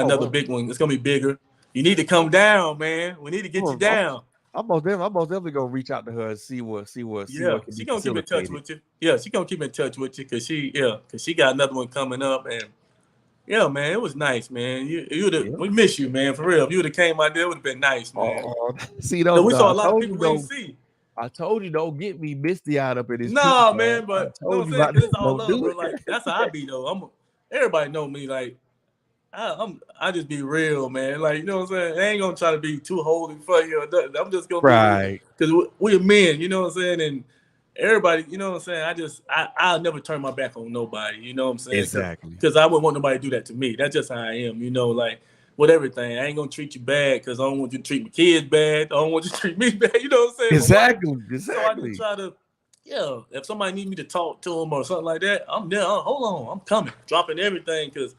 another big one. It's gonna be bigger. You need to come down, man. We need to get you down. I'm most definitely gonna reach out to her and see what. Yeah, she gonna keep in touch with you. Yeah, she gonna keep in touch with you because she got another one coming up, and yeah, man, it was nice, man. We miss you, man, for real. If you would have came out there, it would have been nice, man. See, those, we saw a lot of people we didn't see. I told you don't get me misty-eyed up in this. No, man, but you know what I'm saying? It's all love, bro. Like that's how I be though. Everybody know me, like. I just be real, man. Like, you know what I'm saying? I ain't gonna try to be too holy for you or nothing. I'm just gonna be because we're men, you know what I'm saying? And everybody, you know what I'm saying? I'll never turn my back on nobody, you know what I'm saying? Exactly. Because I wouldn't want nobody to do that to me. That's just how I am, you know, like with everything. I ain't gonna treat you bad because I don't want you to treat my kids bad. I don't want you to treat me bad, you know what I'm saying? Exactly. So I just try to if somebody need me to talk to them or something like that, I'm there. Hold on, I'm coming, dropping everything because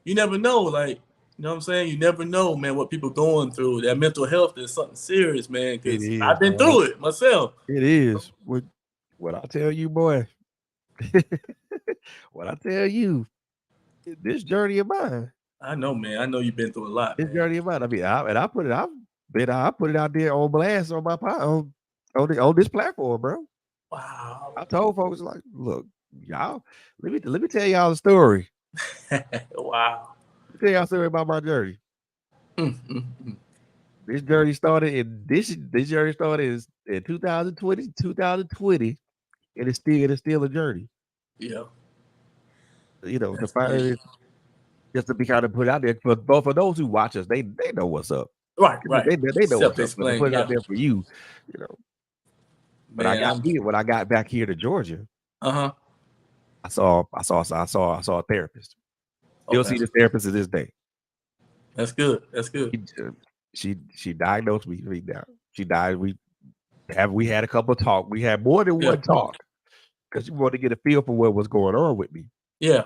you never know, like, you know what I'm saying? You never know, man, what people going through. That mental health is something serious, man, because I've been through it myself. It is. What I tell you, boy, what I tell you, this journey of mine. I know, man. I know you've been through a lot. This journey of mine. I mean, I put it out there on blast on my on this platform, bro. Wow. I told folks like, look, y'all, let me tell y'all a story. Wow. I'll tell y'all a story about my journey. This journey started in 2020, and it's still a journey. Yeah. You know, to find just to be kind of put out there for those who watch us, they know what's up. Right. They know what's up. But put it out there for you, you know. But when I got back here to Georgia, I saw a therapist. You'll see this therapist to this day. That's good. She diagnosed me now. She died. We had a couple of talks. We had more than one talk because she wanted to get a feel for what was going on with me. Yeah.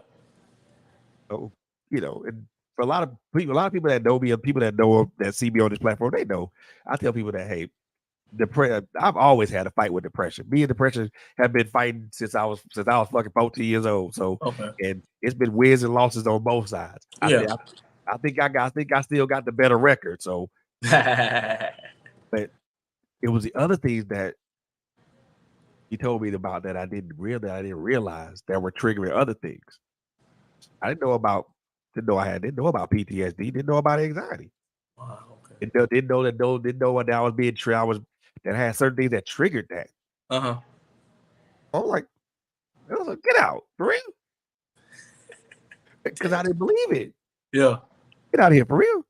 So, you know, and for a lot of people that know me and people that see me on this platform, they know. I tell people that, hey, I've always had a fight with depression. Me and depression have been fighting since I was fucking 14 years old. So, and it's been wins and losses on both sides. I think I still got the better record. So, but it was the other things that he told me about that I didn't realize that were triggering other things. I didn't know about PTSD. Didn't know about anxiety. Wow. Okay. Didn't know that I was being that had certain things that triggered that. I was like, get out, for real? Because I didn't believe it. Yeah. Get out of here, for real?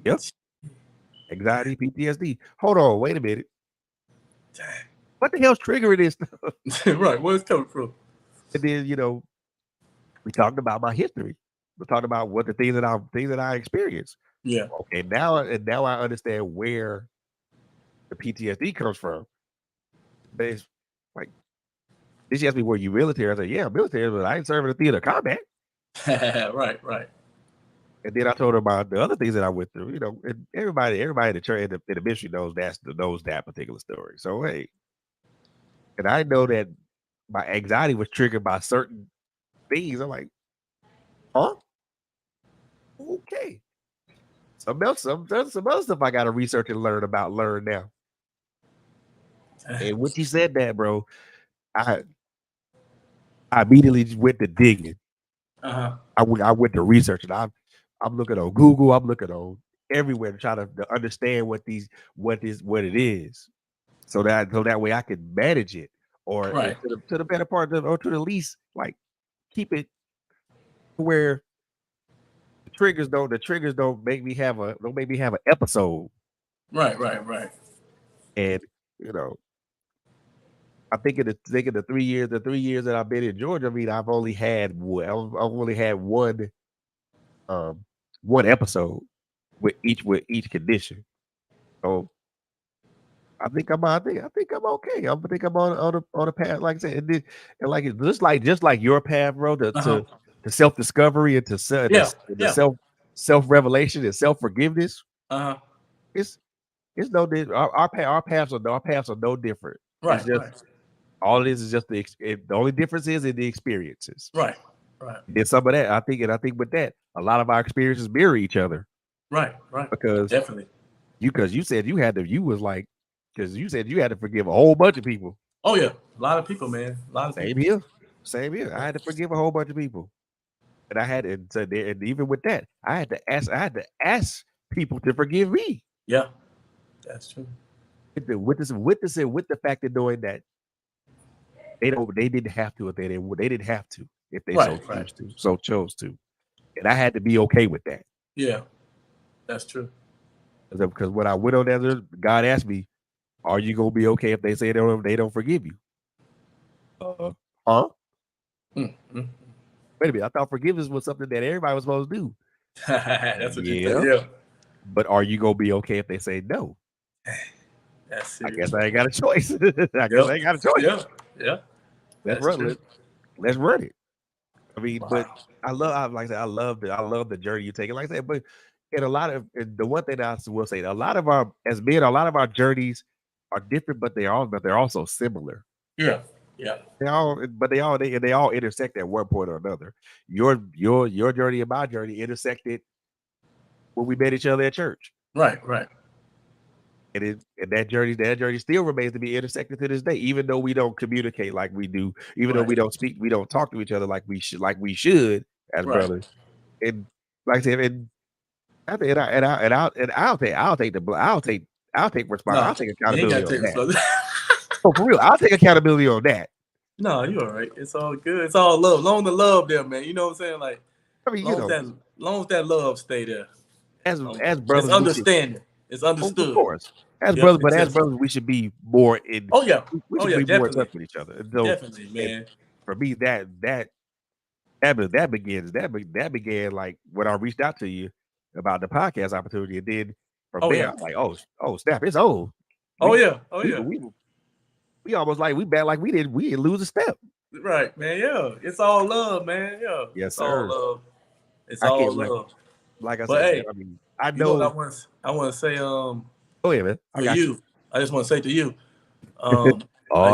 Yep. Anxiety, PTSD. Hold on, wait a minute. Dang. What the hell's triggering this stuff? Right, where's it coming from? And then, you know, we talked about my history. We talked about what the things that I experienced. Yeah. Okay, now I understand where the PTSD comes from. But it's like, did she ask me, were you military? I said, yeah, military, but I ain't serving the theater of combat. Right. And then I told her about the other things that I went through. You know, and everybody in the church in the ministry knows that particular story. So hey, and I know that my anxiety was triggered by certain things. I'm like, huh? Okay. Some other stuff I got to research and learn now. And when she said that, bro, I immediately went to digging. I went to research, and I'm looking on Google. I'm looking on everywhere to try to understand what it is, so that way I can manage it, or to the better part, or to the least, like keep it where triggers don't make me have an episode. Right. And you know, I think in the 3 years that I've been in Georgia, I mean, I've only had one episode with each condition. So I think I'm okay. I think I'm on the path, like I said, and like it's just like your path, bro, to self discovery and to self revelation and self forgiveness. It's no our paths are no different. Right. It's just all it is just the only difference is in the experiences. Right. Did some of that, I think with that, a lot of our experiences mirror each other. Right. Because Definitely. you said you had to forgive a whole bunch of people. Oh yeah, a lot of people, man. A lot of people. Same here. I had to forgive a whole bunch of people, and and even with that, I had to ask people to forgive me. Yeah, that's true. With the fact of knowing that they didn't have to if they chose to, and I had to be okay with that. Yeah, that's true. Because when I went on there, God asked me, "Are you gonna be okay if they say they don't forgive you?" Huh? Mm-hmm. Wait a minute. I thought forgiveness was something that everybody was supposed to do. That's what you think. Yeah. But are you gonna be okay if they say no? That's I guess I ain't got a choice. Yeah. Let's run it. I mean, but I love the journey you take. Like I said, but the one thing I will say, a lot of our journeys are different, but they're also similar. Yeah. They all intersect at one point or another. Your journey and my journey intersected when we met each other at church. Right. And that journey still remains to be intersected to this day, even though we don't communicate like we do, even though we don't talk to each other like we should as brothers. And like I said, I'll take responsibility. I'll take accountability on that. Oh, for real, I'll take accountability on that. No, you're all right. It's all good. It's all love. Long the love there, man. You know what I'm saying? Like, I mean, long as that love stay there. As brothers, it's understanding. It's understood. Of course. As brothers, we should be more in. Oh yeah. We should be more in touch with each other. So, definitely, man. For me, that began like when I reached out to you about the podcast opportunity, and then from there, I'm like, oh, snap, it's old. We almost like we didn't lose a step. Right, man. Yeah, it's all love, man. Yeah, yes, sir. All love. It's all love. Like I said, hey, I mean, I know. You know what I want to say. Oh yeah, man. I just want to say to you, you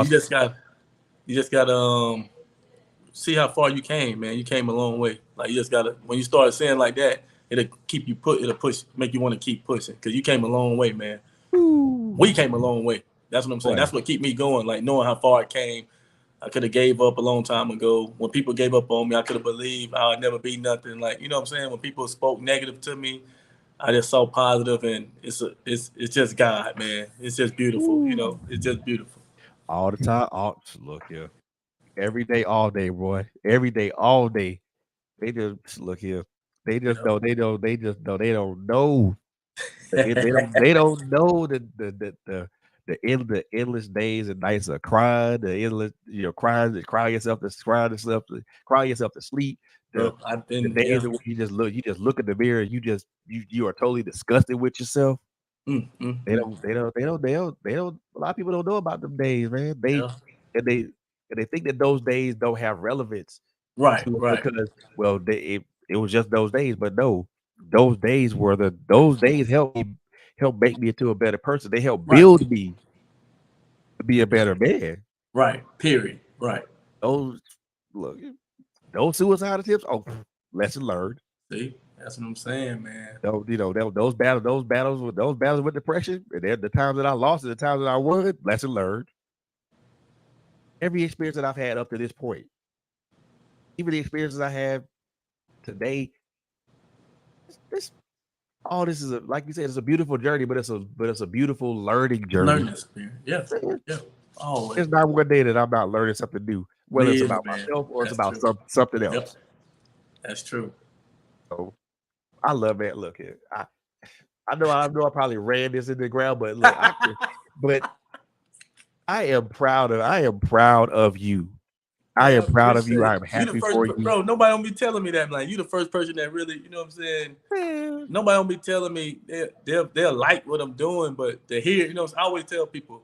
just got see how far you came, man. You came a long way. Like you just gotta when you start saying like that, it'll make you want to keep pushing because you came a long way, man. Ooh. We came a long way. That's what I'm saying. Right. That's what keep me going. Like knowing how far I came. I could have gave up a long time ago. When people gave up on me, I could have believed I'd never be nothing. Like, you know what I'm saying? When people spoke negative to me, I just saw positive, and it's just God, man. It's just beautiful. Ooh. You know, it's just beautiful. All the time. Look here. Every day, all day, boy. Every day, all day. They just look here. They just know. They don't know. They don't know the endless days and nights of crying, the endless, crying yourself to sleep. The days where you just look in the mirror, you are totally disgusted with yourself. Mm-hmm. They don't. A lot of people don't know about them days, man. They think that those days don't have relevance, right? Because it was just those days, but no, those days help make me into a better person. They help build me to be a better man. Right. Period. Right. Those suicide attempts. Oh, lesson learned. See, that's what I'm saying, man. Those battles with depression, and the times that I lost and the times that I won. Lesson learned. Every experience that I've had up to this point, even the experiences I have today, all this is like you said, it's a beautiful journey, but it's a beautiful learning journey. Learning experience, yeah. Always. It's not one day that I'm not learning something new, whether it's about myself or it's about something else. Yep. That's true. So I love that. Look here. I know I probably ran this in the ground, but look, but I am proud of you. I Man, am I proud of you. appreciate I it. am You the happy first, for you. bro. Nobody don't be telling me that. Like, you the first person that really, you know what I'm saying? Man, Nobody don't be telling me they'll like what I'm doing, but to hear, you know, I always tell people,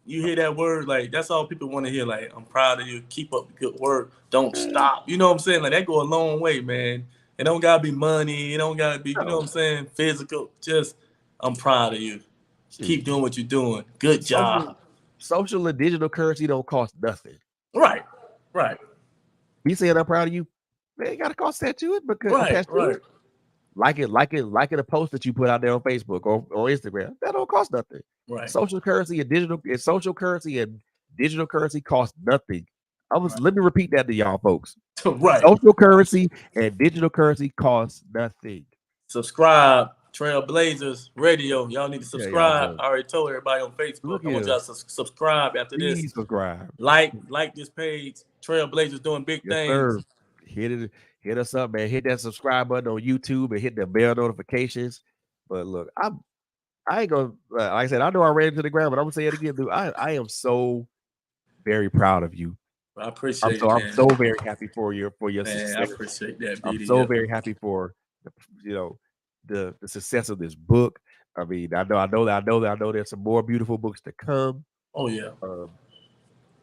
you hear that word, like that's all people want to hear. Like, I'm proud of you. Keep up the good work. Don't stop. You know what I'm saying? Like that go a long way, man. It don't gotta be money. It don't gotta be, you know what I'm saying, physical. Just I'm proud of you. Keep shoot. doing what you're doing. Good Social job. social and digital currency don't cost nothing. Right. Right. Me saying I'm proud of you, man, it gotta cost that to it because Right. attached to Right. it. Like it a post that you put out there on Facebook or Instagram. That don't cost nothing. Right. Social currency and digital currency cost nothing. Right. Let me repeat that to y'all folks. Right. Social currency and digital currency costs nothing. Subscribe. Trailblazers Radio. Y'all need to Tell y'all, subscribe. bro. I already told everybody on Facebook. Look I want here. y'all to subscribe after this. Please subscribe. Like this page. Trailblazers doing big Yes, things. sir. Hit us up, man. Hit that subscribe button on YouTube and hit the bell notifications. But look, I ain't gonna like I said, I know I ran into the ground, but I'm gonna say it again, dude. I am so very proud of you. I appreciate it, I'm man. so very happy for your Man, I success. appreciate that, I'm BD. so Yeah. very happy for you know the success of this book. I mean, I know there's some more beautiful books to come. Oh yeah. Um,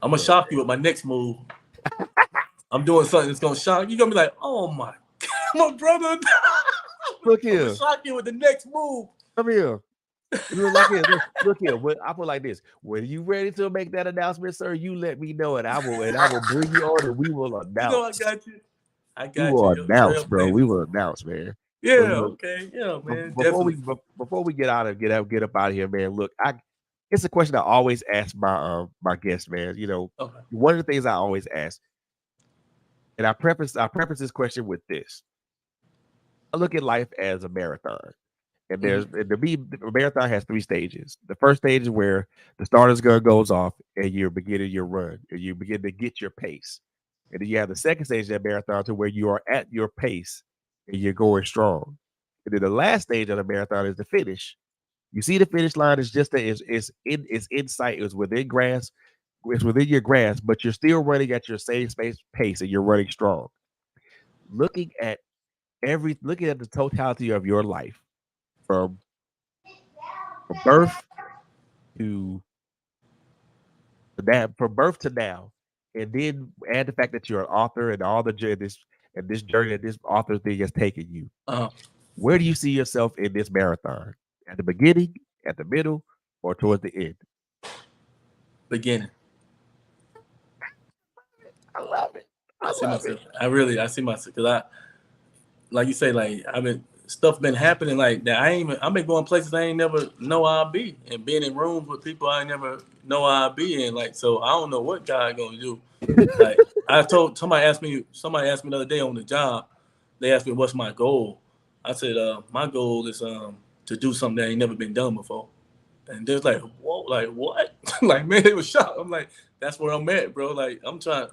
I'm gonna but shock you with my next move. I'm doing something that's gonna shock you. You're gonna be like, oh my my brother. look I'm gonna here, shock you with the next move. come here. Look here, look here. I put like this. When you ready to make that announcement, sir, you let me know, and I will bring you on, and we will You know I announce. got you. I We got you, will yo. announce, bro. We Trailblazers. will announce, man. But Yeah, look, okay. Yeah, man. before Definitely. we get up out of here, man. Look, it's a question I always ask my guests, man. You know, Okay. one of the things I always ask, and I preface this question with this: I look at life as a marathon. And a marathon has three stages. The first stage is where the starter's gun goes off and you're beginning your run and you begin to get your pace. And then you have the second stage of that marathon to where you are at your pace and you're going strong. And then the last stage of the marathon is the finish. You see the finish line is just it's in sight, it's within grass, it's within your grasp, but you're still running at your same space pace and you're running strong. Looking at looking at the totality of your life from birth to that from birth to now, and then add the fact that you're an author and all the this journey that this author thing has taken you. Uh-huh. Where do you see yourself in this marathon? At the beginning, at the middle, or towards the end? Beginning. I love it. I I see love myself. it. I see myself because like you say, like I've been stuff been happening like that. I've been going places I ain't never know I'll be, and being in rooms with people I ain't never know I'll be in. Like, so I don't know what God gonna do. Like I told somebody asked me the other day on the job. They asked me what's my goal. I said, my goal is to do something that ain't never been done before. And they're like, whoa, like what? Like, man, they were shocked. I'm like, that's where I'm at, bro. Like, I'm trying.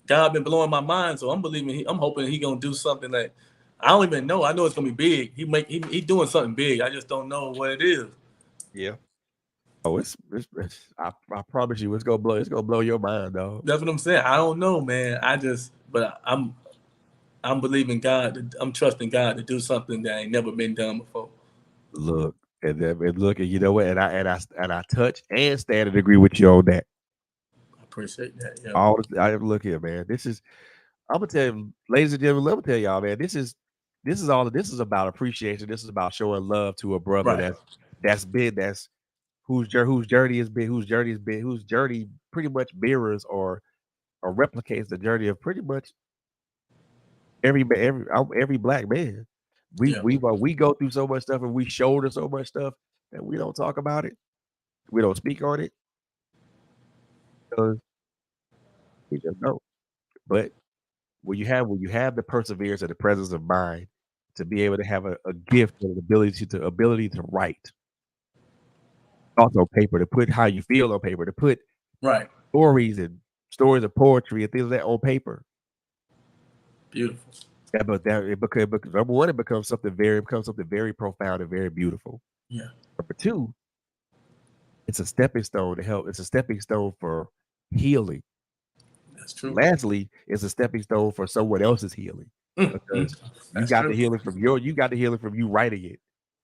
God been blowing my mind, so I'm believing. I'm hoping he gonna do something that I don't even know. I know it's gonna be big. He doing something big. I just don't know what it is. Yeah. Oh, I promise you, it's gonna blow your mind, dog. That's what I'm saying. I don't know, man. But I'm believing God. I'm trusting God to do something that ain't never been done before. Look, and look, and you know what? And I touch and stand and agree with you on that. I appreciate that. Yeah. I look here, man. I'm gonna tell you, ladies and gentlemen, let me tell y'all, man. This is about appreciation. This is about showing love to a brother Right. whose journey pretty much mirrors or replicates the journey of pretty much every black man. Yeah. We go through so much stuff and we shoulder so much stuff that we don't talk about it. We don't speak on it because we just don't. But when you have the perseverance and the presence of mind to be able to have a gift and an ability to write thoughts on paper, to put how you feel on paper, to put Right. stories and stories of poetry and things like that on paper. Beautiful. Yeah, but that because number one, it becomes something very profound and very beautiful. Yeah, Number two, it's a stepping stone to help. It's a stepping stone for healing. that's true. Lastly, it's a stepping stone for someone else's healing because That's true. you got the healing from you writing it.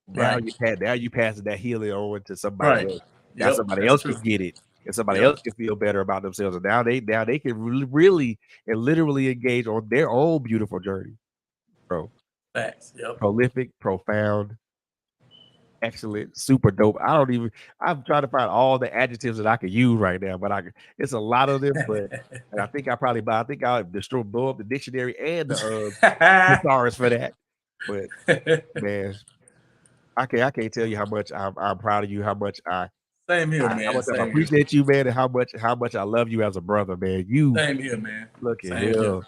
Right. Now you passing that healing on to somebody Right. else. Now Yep. somebody That's else true. can get it, and somebody Yep. else can feel better about themselves. And now they can really and literally engage on their own beautiful journey, bro. Facts. Yep. Prolific, profound, excellent, super dope. I'm trying to find all the adjectives that I could use right now, but it's a lot of them. But and I think I'll blow up the dictionary and the thesaurus for that. But man, I can't tell you how much I'm proud of you, how much Same here, how man. much I Same here. appreciate you, man, and how much I love you as a brother, man. You Same here, man. look at Same here. him.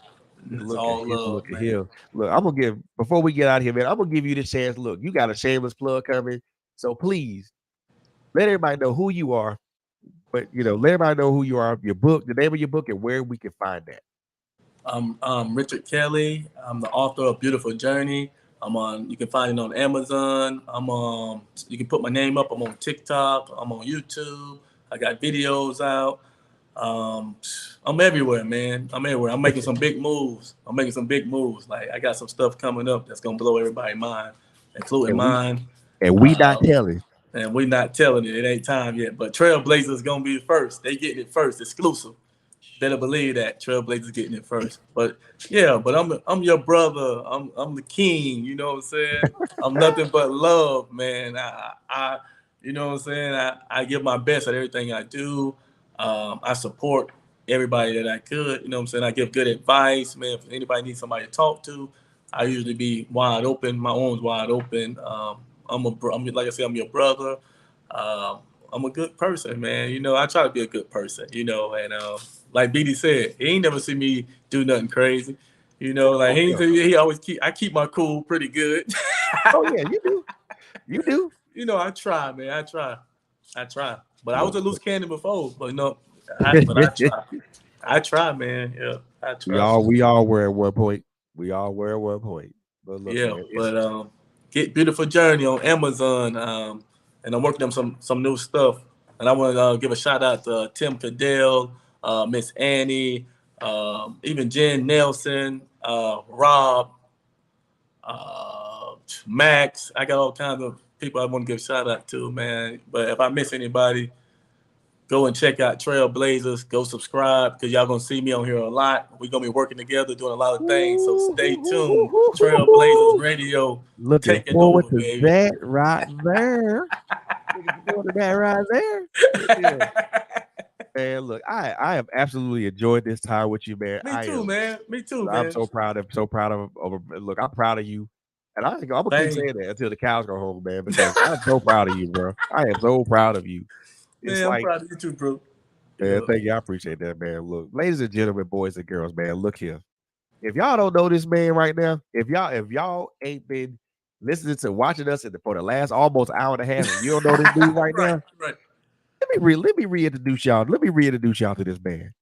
It's Look all at him. love, Look at man. him. Look, I'm gonna give before we get out of here, man. I'm gonna give you the chance. Look, you got a shameless plug coming, so please let everybody know who you are. But let everybody know who you are, your book, the name of your book, and where we can find that. I'm Richard Kelly. I'm the author of Beautiful Journey. You can find it on Amazon. You can put my name up. I'm on TikTok. I'm on YouTube. I got videos out. I'm everywhere, man. I'm everywhere. I'm making some big moves. Like I got some stuff coming up that's gonna blow everybody's mind, including And mine. we not telling. And we're not telling it. It ain't time yet. But Trailblazers gonna be first. They getting it first, exclusive. Better believe that Trailblazers getting it first. But yeah, but I'm your brother. I'm the king. You know what I'm saying? I'm nothing but love, man. I you know what I'm saying? I give my best at everything I do. I support everybody that I could. You know what I'm saying? I give good advice, man. If anybody needs somebody to talk to, I usually be wide open. My arms wide open. I'm like I said, I'm your brother. Um, I'm a good person, man. I try to be a good person. And like BD said, he ain't never seen me do nothing crazy. Like Oh, he always I keep my cool pretty good. oh yeah, you do. You do. I try, man. I try. But I was Look, a loose cannon before. But I try. I try, man. Yeah, I try. we all were at one point. We all were at one point. But look, Yeah, man, but get Beautiful Journey on Amazon, and I'm working on some new stuff. And I want to give a shout out to Tim Cadell, Miss Annie, even Jen Nelson, Rob, Max. I got all kinds of people I want to give a shout out to, man. But if I miss anybody, go and check out Trailblazers. Go subscribe because y'all gonna see me on here a lot. We're gonna be working together, doing a lot of things. So stay tuned. Trailblazers Radio, looking taking forward over, to baby. that right there. Looking forward to that right there. Yeah. Man, look, I have absolutely enjoyed this time with you, man. Me too, man. Me too, I'm man. so proud of look, I'm proud of you. And I'm gonna keep saying that until the cows go home, man, because I'm so proud of you, bro. I am so proud of you. It's Man, I'm like, proud of you too, bro. man, thank you. I appreciate that, man. Look, ladies and gentlemen, boys and girls, man, look here. If y'all don't know this man right now, if y'all ain't been listening to watching us for the last almost hour and a half, and you don't know this dude right now, Right. let me reintroduce y'all. Let me reintroduce y'all to this man.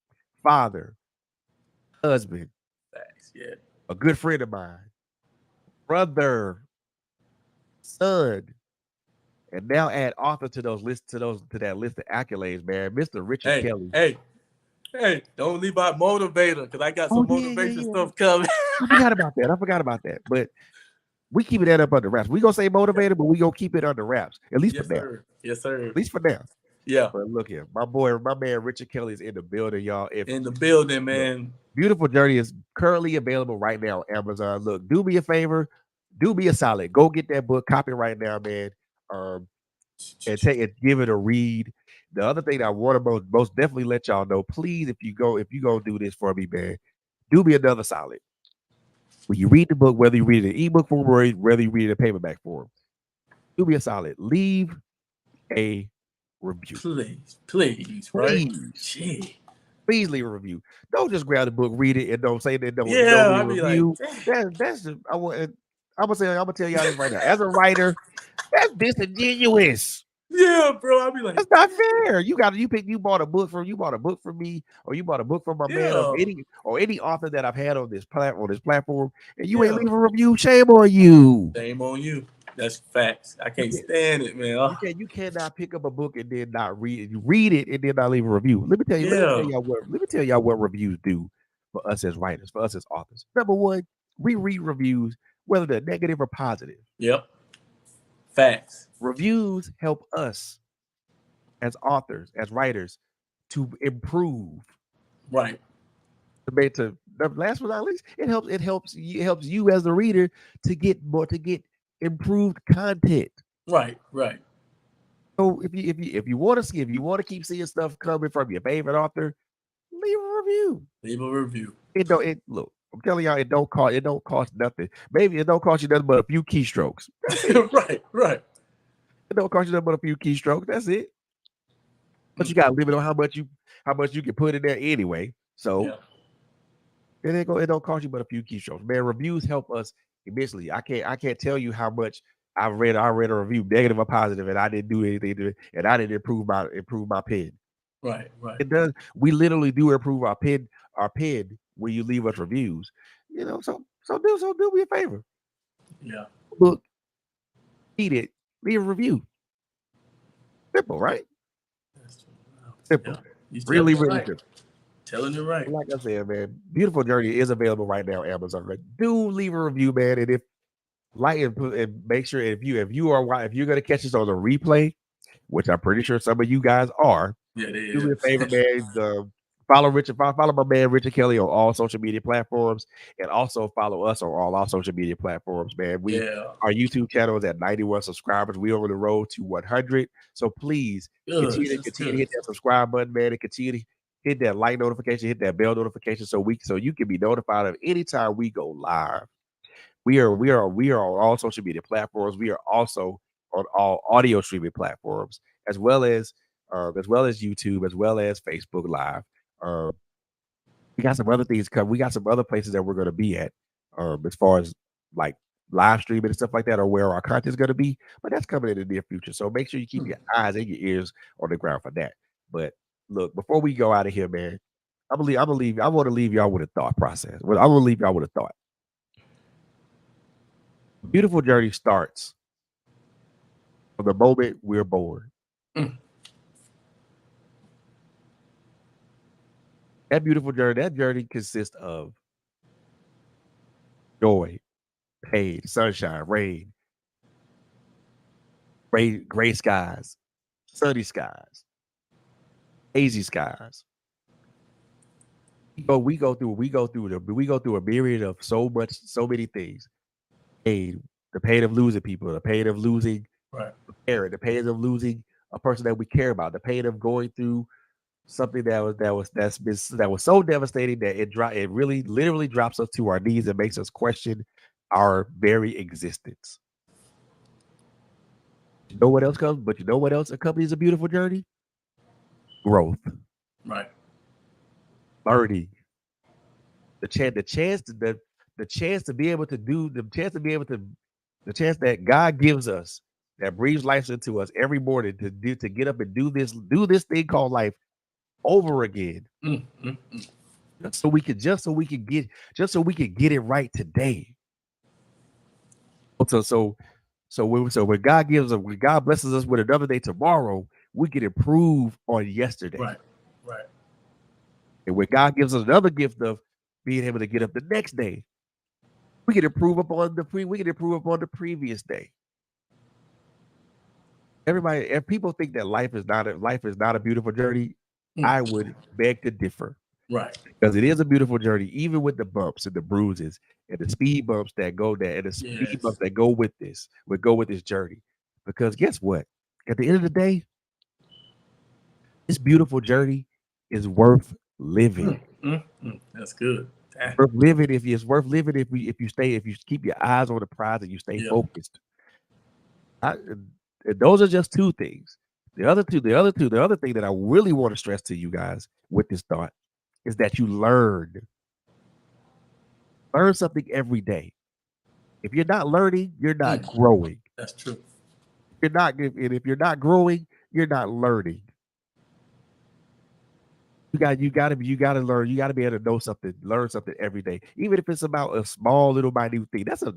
Father, husband, Thanks. Yeah. a good friend of mine, brother, son, and now add author to that list of accolades, man. Mr. Richard Kelly. Hey, don't leave out motivator because I got some motivation stuff coming. I forgot about that. But we keeping that up under wraps. We gonna say motivator, but we gonna keep it under wraps. At least for now. Yes, sir. At least for now. Yeah. But look here, my man Richard Kelly is in the building, y'all. In the building, man. Beautiful Journey is currently available right now on Amazon. Look, do me a favor, do me a solid. Go get that book, copy it right now, man. And give it a read. The other thing I want to most definitely let y'all know, please, if you go do this for me, man, do me another solid. When you read the book, whether you read it in ebook form or whether you read it in paperback form, do me a solid. Leave a review. Please, right? Please leave a review. Don't just grab the book, read it, and don't say that. Don't review. That's just I'm gonna tell y'all this right now. As a writer, that's disingenuous. Yeah, bro. I'll be like, That's not fair. You bought a book from me, or you bought a book from my man of yeah, any author that I've had on this platform, and you ain't yeah. leaving a review. Shame on you. Shame on you. That's facts. I You can't can't stand it, man. Oh, you cannot pick up a book and then not read it. You read it and then not leave a review. yeah. Let me tell y'all what reviews do for us as writers, for us as authors. Number one, we read reviews, whether they're negative or positive. Yep. Facts. Reviews help us as authors, as writers, to improve. Right. To the last but not least, it helps you as the reader to get improved content. Right. Right. So if you want to see if you want to keep seeing stuff coming from your favorite author, leave a review. Leave a review. It look. I'm telling y'all, it don't cost nothing. Maybe it don't cost you nothing but a few keystrokes. That's it. Right. Right. It don't cost you nothing but a few keystrokes. That's it. But you got to limit on how much you can put in there anyway. So Yeah. it don't cost you but a few keystrokes. Man, reviews help us immensely. I can't tell you how much I read a review, negative or positive, and I didn't do anything to it, and I didn't improve my pen. Right. Right. It does. We literally do improve our pen when you leave us reviews. You know, so do me a favor. Yeah. Look, eat it, leave a review. Simple, right? That's, Simple. yeah. You telling Really, it really right. simple. Telling it right. Like I said, man, Beautiful Journey is available right now on Amazon. Right? Do leave a review, man. And if and make sure if you're gonna catch us on the replay, which I'm pretty sure some of you guys are, Yeah, they do me a favor, is. man. Follow my man Richard Kelly on all social media platforms, and also follow us on all our social media platforms, man. Yeah. Our YouTube channel is at 91 subscribers. We on the road to 100. So please Good. That's continue to good. hit that subscribe button, man, and continue to hit that like notification, hit that bell notification, so you can be notified of anytime we go live. We are on all social media platforms. We are also on all audio streaming platforms, as well as YouTube, as well as Facebook Live. Um, we got some other things coming. We got some other places that we're going to be at, as far as like live streaming and stuff like that, or where our content is going to be. But that's coming in the near future. So make sure you keep your eyes and your ears on the ground for that. But look, before we go out of here, man, I want to leave y'all with a thought process. Well, I want to leave y'all with a thought. Beautiful journey starts from the moment we're born. Mm. That journey consists of joy, pain, sunshine, rain, gray skies, sunny skies, hazy skies. We go through a myriad of so many things. Pain, the pain of losing people, the pain of losing Right. a parent, the pain of losing a person that we care about, the pain of going through something that was so devastating that it really literally drops us to our knees and makes us question our very existence. You know what else comes? But you know what else accompanies a beautiful journey? Growth, Right. learning, the chance to be able to do the chance to be able to the chance that God gives us that breathes life into us every morning to get up and do this thing called life over again. Mm, mm, mm. Just so we can get it right today. When God blesses us with another day tomorrow, we can improve on yesterday. Right. Right. And when God gives us another gift of being able to get up the next day, we can improve upon the previous day. If people think that life is not a beautiful journey, I would beg to differ. Right. Because it is a beautiful journey, even with the bumps and the bruises and the speed bumps that go there and the speed bumps that go with this journey. Because guess what? At the end of the day, this beautiful journey is worth living. That's good. Worth living it's worth living if you keep your eyes on the prize and you stay focused. Those are just two things. The other thing that I really want to stress to you guys with this thought is that you learn something every day. If you're not learning, you're not growing. That's true. If if you're not growing, you're not learning. You gotta learn. You gotta be able to know something, learn something every day, even if it's about a small little minute thing. That's a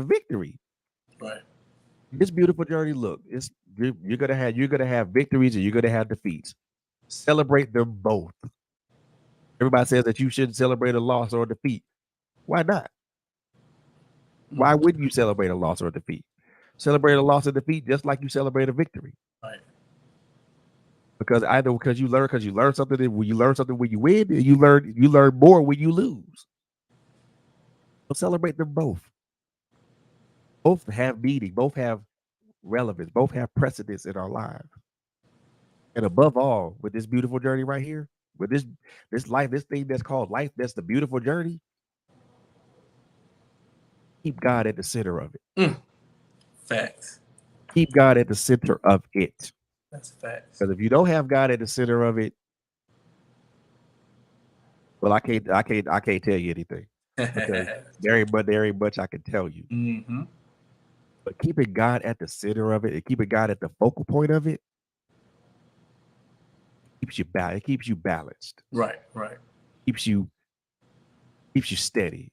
victory. Right. This beautiful journey, look, you're gonna have victories and you're gonna have defeats. Celebrate them both. Everybody says that you shouldn't celebrate a loss or a defeat. Why not? Why wouldn't you celebrate a loss or a defeat? Celebrate a loss or defeat just like you celebrate a victory. Right. Because you learn something, and when you learn something when you win, and you learn more when you lose. So celebrate them both. Both have meaning, both have relevance, both have precedence in our lives. And above all, with this beautiful journey right here, with this life, this thing that's called life, that's the beautiful journey. Keep God at the center of it. Facts. Keep God at the center of it. That's facts. Because if you don't have God at the center of it, well, I can't tell you anything. Because there ain't much I can tell you. Mm-hmm. But keeping God at the center of it and keeping God at the focal point of it keeps you balanced. It keeps you balanced. Right. Right. Keeps you steady.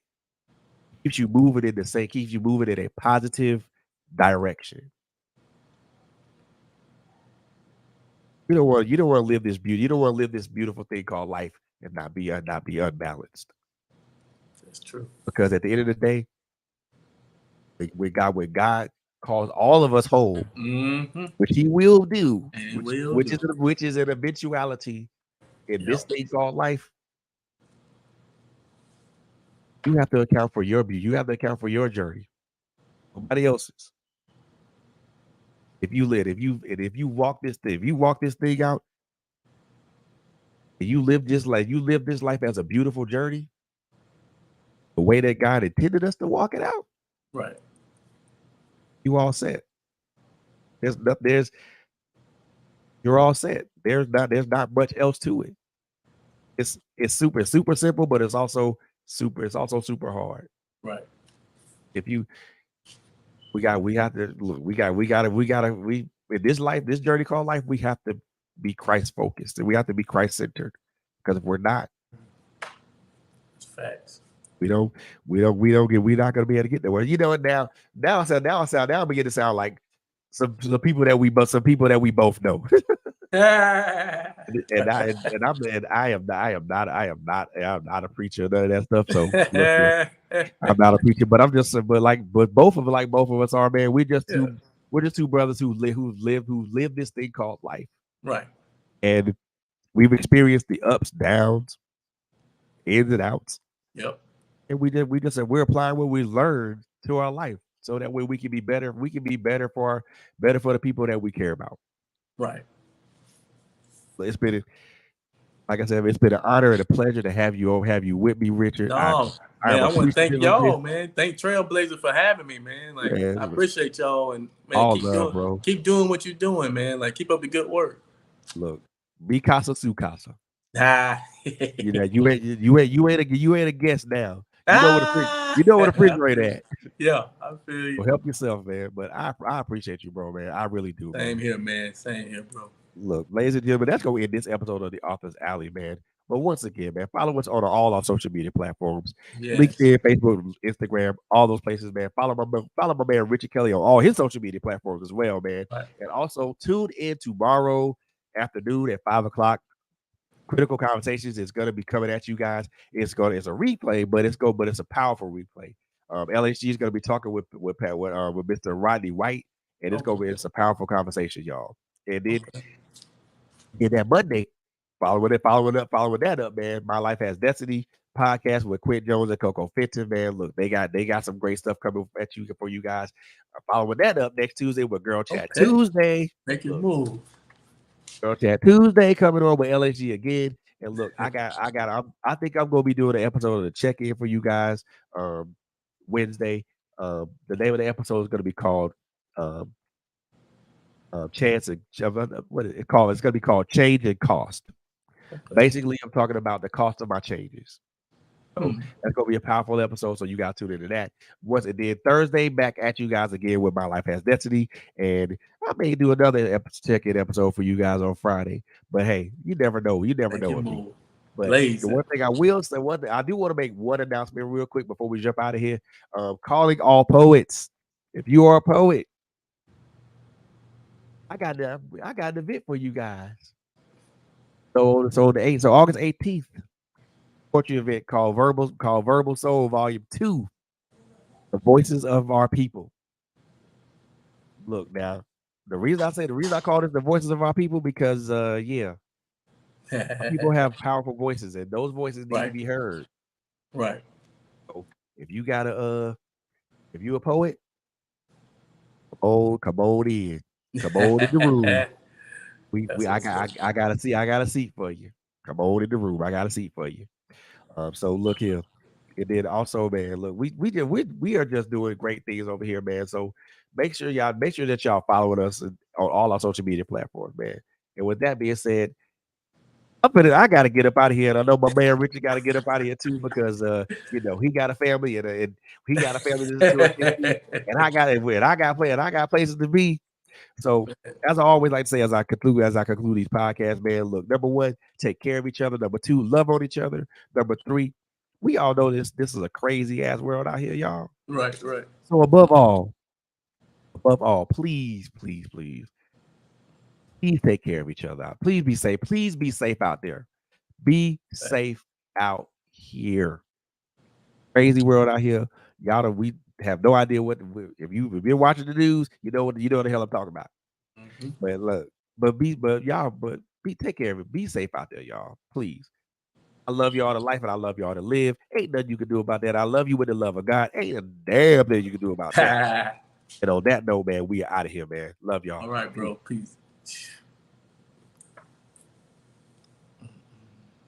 Keeps you moving keeps you moving in a positive direction. You don't want to live this beauty. You don't want to live this beautiful thing called life and not be unbalanced. That's true. Because at the end of the day, when God calls all of us whole, which He will do, which is an eventuality in this thing called life, you have to account for your beauty. You have to account for your journey. Nobody else's. If you walk this thing out, and you live this life as a beautiful journey, the way that God intended us to walk it out, right? You all set. You're all set. There's not much else to it. It's super simple, but it's also super hard. Right. If you in this life, this journey called life, we have to be Christ focused and we have to be Christ centered. Because if we're not, it's facts. We're not gonna be able to get there. Well, you know what now I'm beginning to sound like some people that we both know. I am not a preacher, none of that stuff. So I'm not a preacher, but both of us are, man. We're just two brothers who live this thing called life. Right. And we've experienced the ups, downs, ins and outs. Yep. And we're applying what we learned to our life, so that way we can be better. We can be better for the people that we care about. Right. It's been, like I said, it's been an honor and a pleasure to have you with me, Richard. No, I want to thank y'all, man. Thank Trailblazer for having me, man. Like, I appreciate y'all, and man, keep doing what you're doing, man. Like, keep up the good work. Look, mi casa su casa. You know, you ain't a guest now. You know where the refrigerator at. Yeah, I feel you. Well, help yourself, man. But I appreciate you, bro, man. I really do. Same here, man. Same here, bro. Look, ladies and gentlemen, that's going to end this episode of the Author's Alley, man. But once again, man, follow us on all our social media platforms. Yes. LinkedIn, Facebook, Instagram, all those places, man. Follow my man Richard Kelly on all his social media platforms as well, man. Right. And also tune in tomorrow afternoon at 5:00. Critical Conversations is going to be coming at you guys. It's a replay, but it's a powerful replay. LHG is going to be talking with Mr. Rodney White, and it's a powerful conversation, y'all. And then in that Monday, following that up, man, My Life Has Destiny podcast with Quint Jones and Coco Fenton, man. Look, they got some great stuff coming at you for you guys. Following that up next Tuesday with Girl Chat Tuesday. Make your move. Girl Chat Tuesday coming on with LHG again. And look, I think I'm gonna be doing an episode of the check-in for you guys Wednesday. The name of the episode is gonna be called Chance and what is it called? It's gonna be called Change and Cost. Okay. Basically, I'm talking about the cost of my changes. So that's gonna be a powerful episode. So you guys tune into that. Once it did Thursday, back at you guys again with My Life Has Destiny, and I may do another check-in episode for you guys on Friday. But hey, you never know. You never know with me. But the one thing I will say, one thing I do want to make one announcement real quick before we jump out of here. Calling all poets. If you are a poet, I got an event for you guys. So August 18th, poetry event called Verbal Soul Volume 2. The Voices of Our People. Look now, the reason I call this the Voices of Our People because people have powerful voices and those voices need to be heard. Right. So if you a poet, come on in the room. I got a seat for you. Come on in the room. I got a seat for you. So look here. And then also, man, look, we are just doing great things over here, man. So make sure that y'all following us on all our social media platforms, man. And with that being said, I gotta get up out of here. And I know my man Richard got to get up out of here too because he got a family and he got a family and I got places to be. So as I always like to say, as I conclude these podcasts, man, look, number one, take care of each other. Number two, love on each other. Number three, we all know this is a crazy ass world out here, y'all. Right. So above all, please take care of each other. Please be safe. Please be safe out there. Be safe out here. Crazy world out here. Y'all we have no idea if you've been watching the news, you know what the hell I'm talking about. But look, take care of it. Be safe out there, y'all. Please. I love y'all to life and I love y'all to live. Ain't nothing you can do about that. I love you with the love of God. Ain't a damn thing you can do about that. And on that note, man, we are out of here, man. Love y'all. All right, bro. Peace.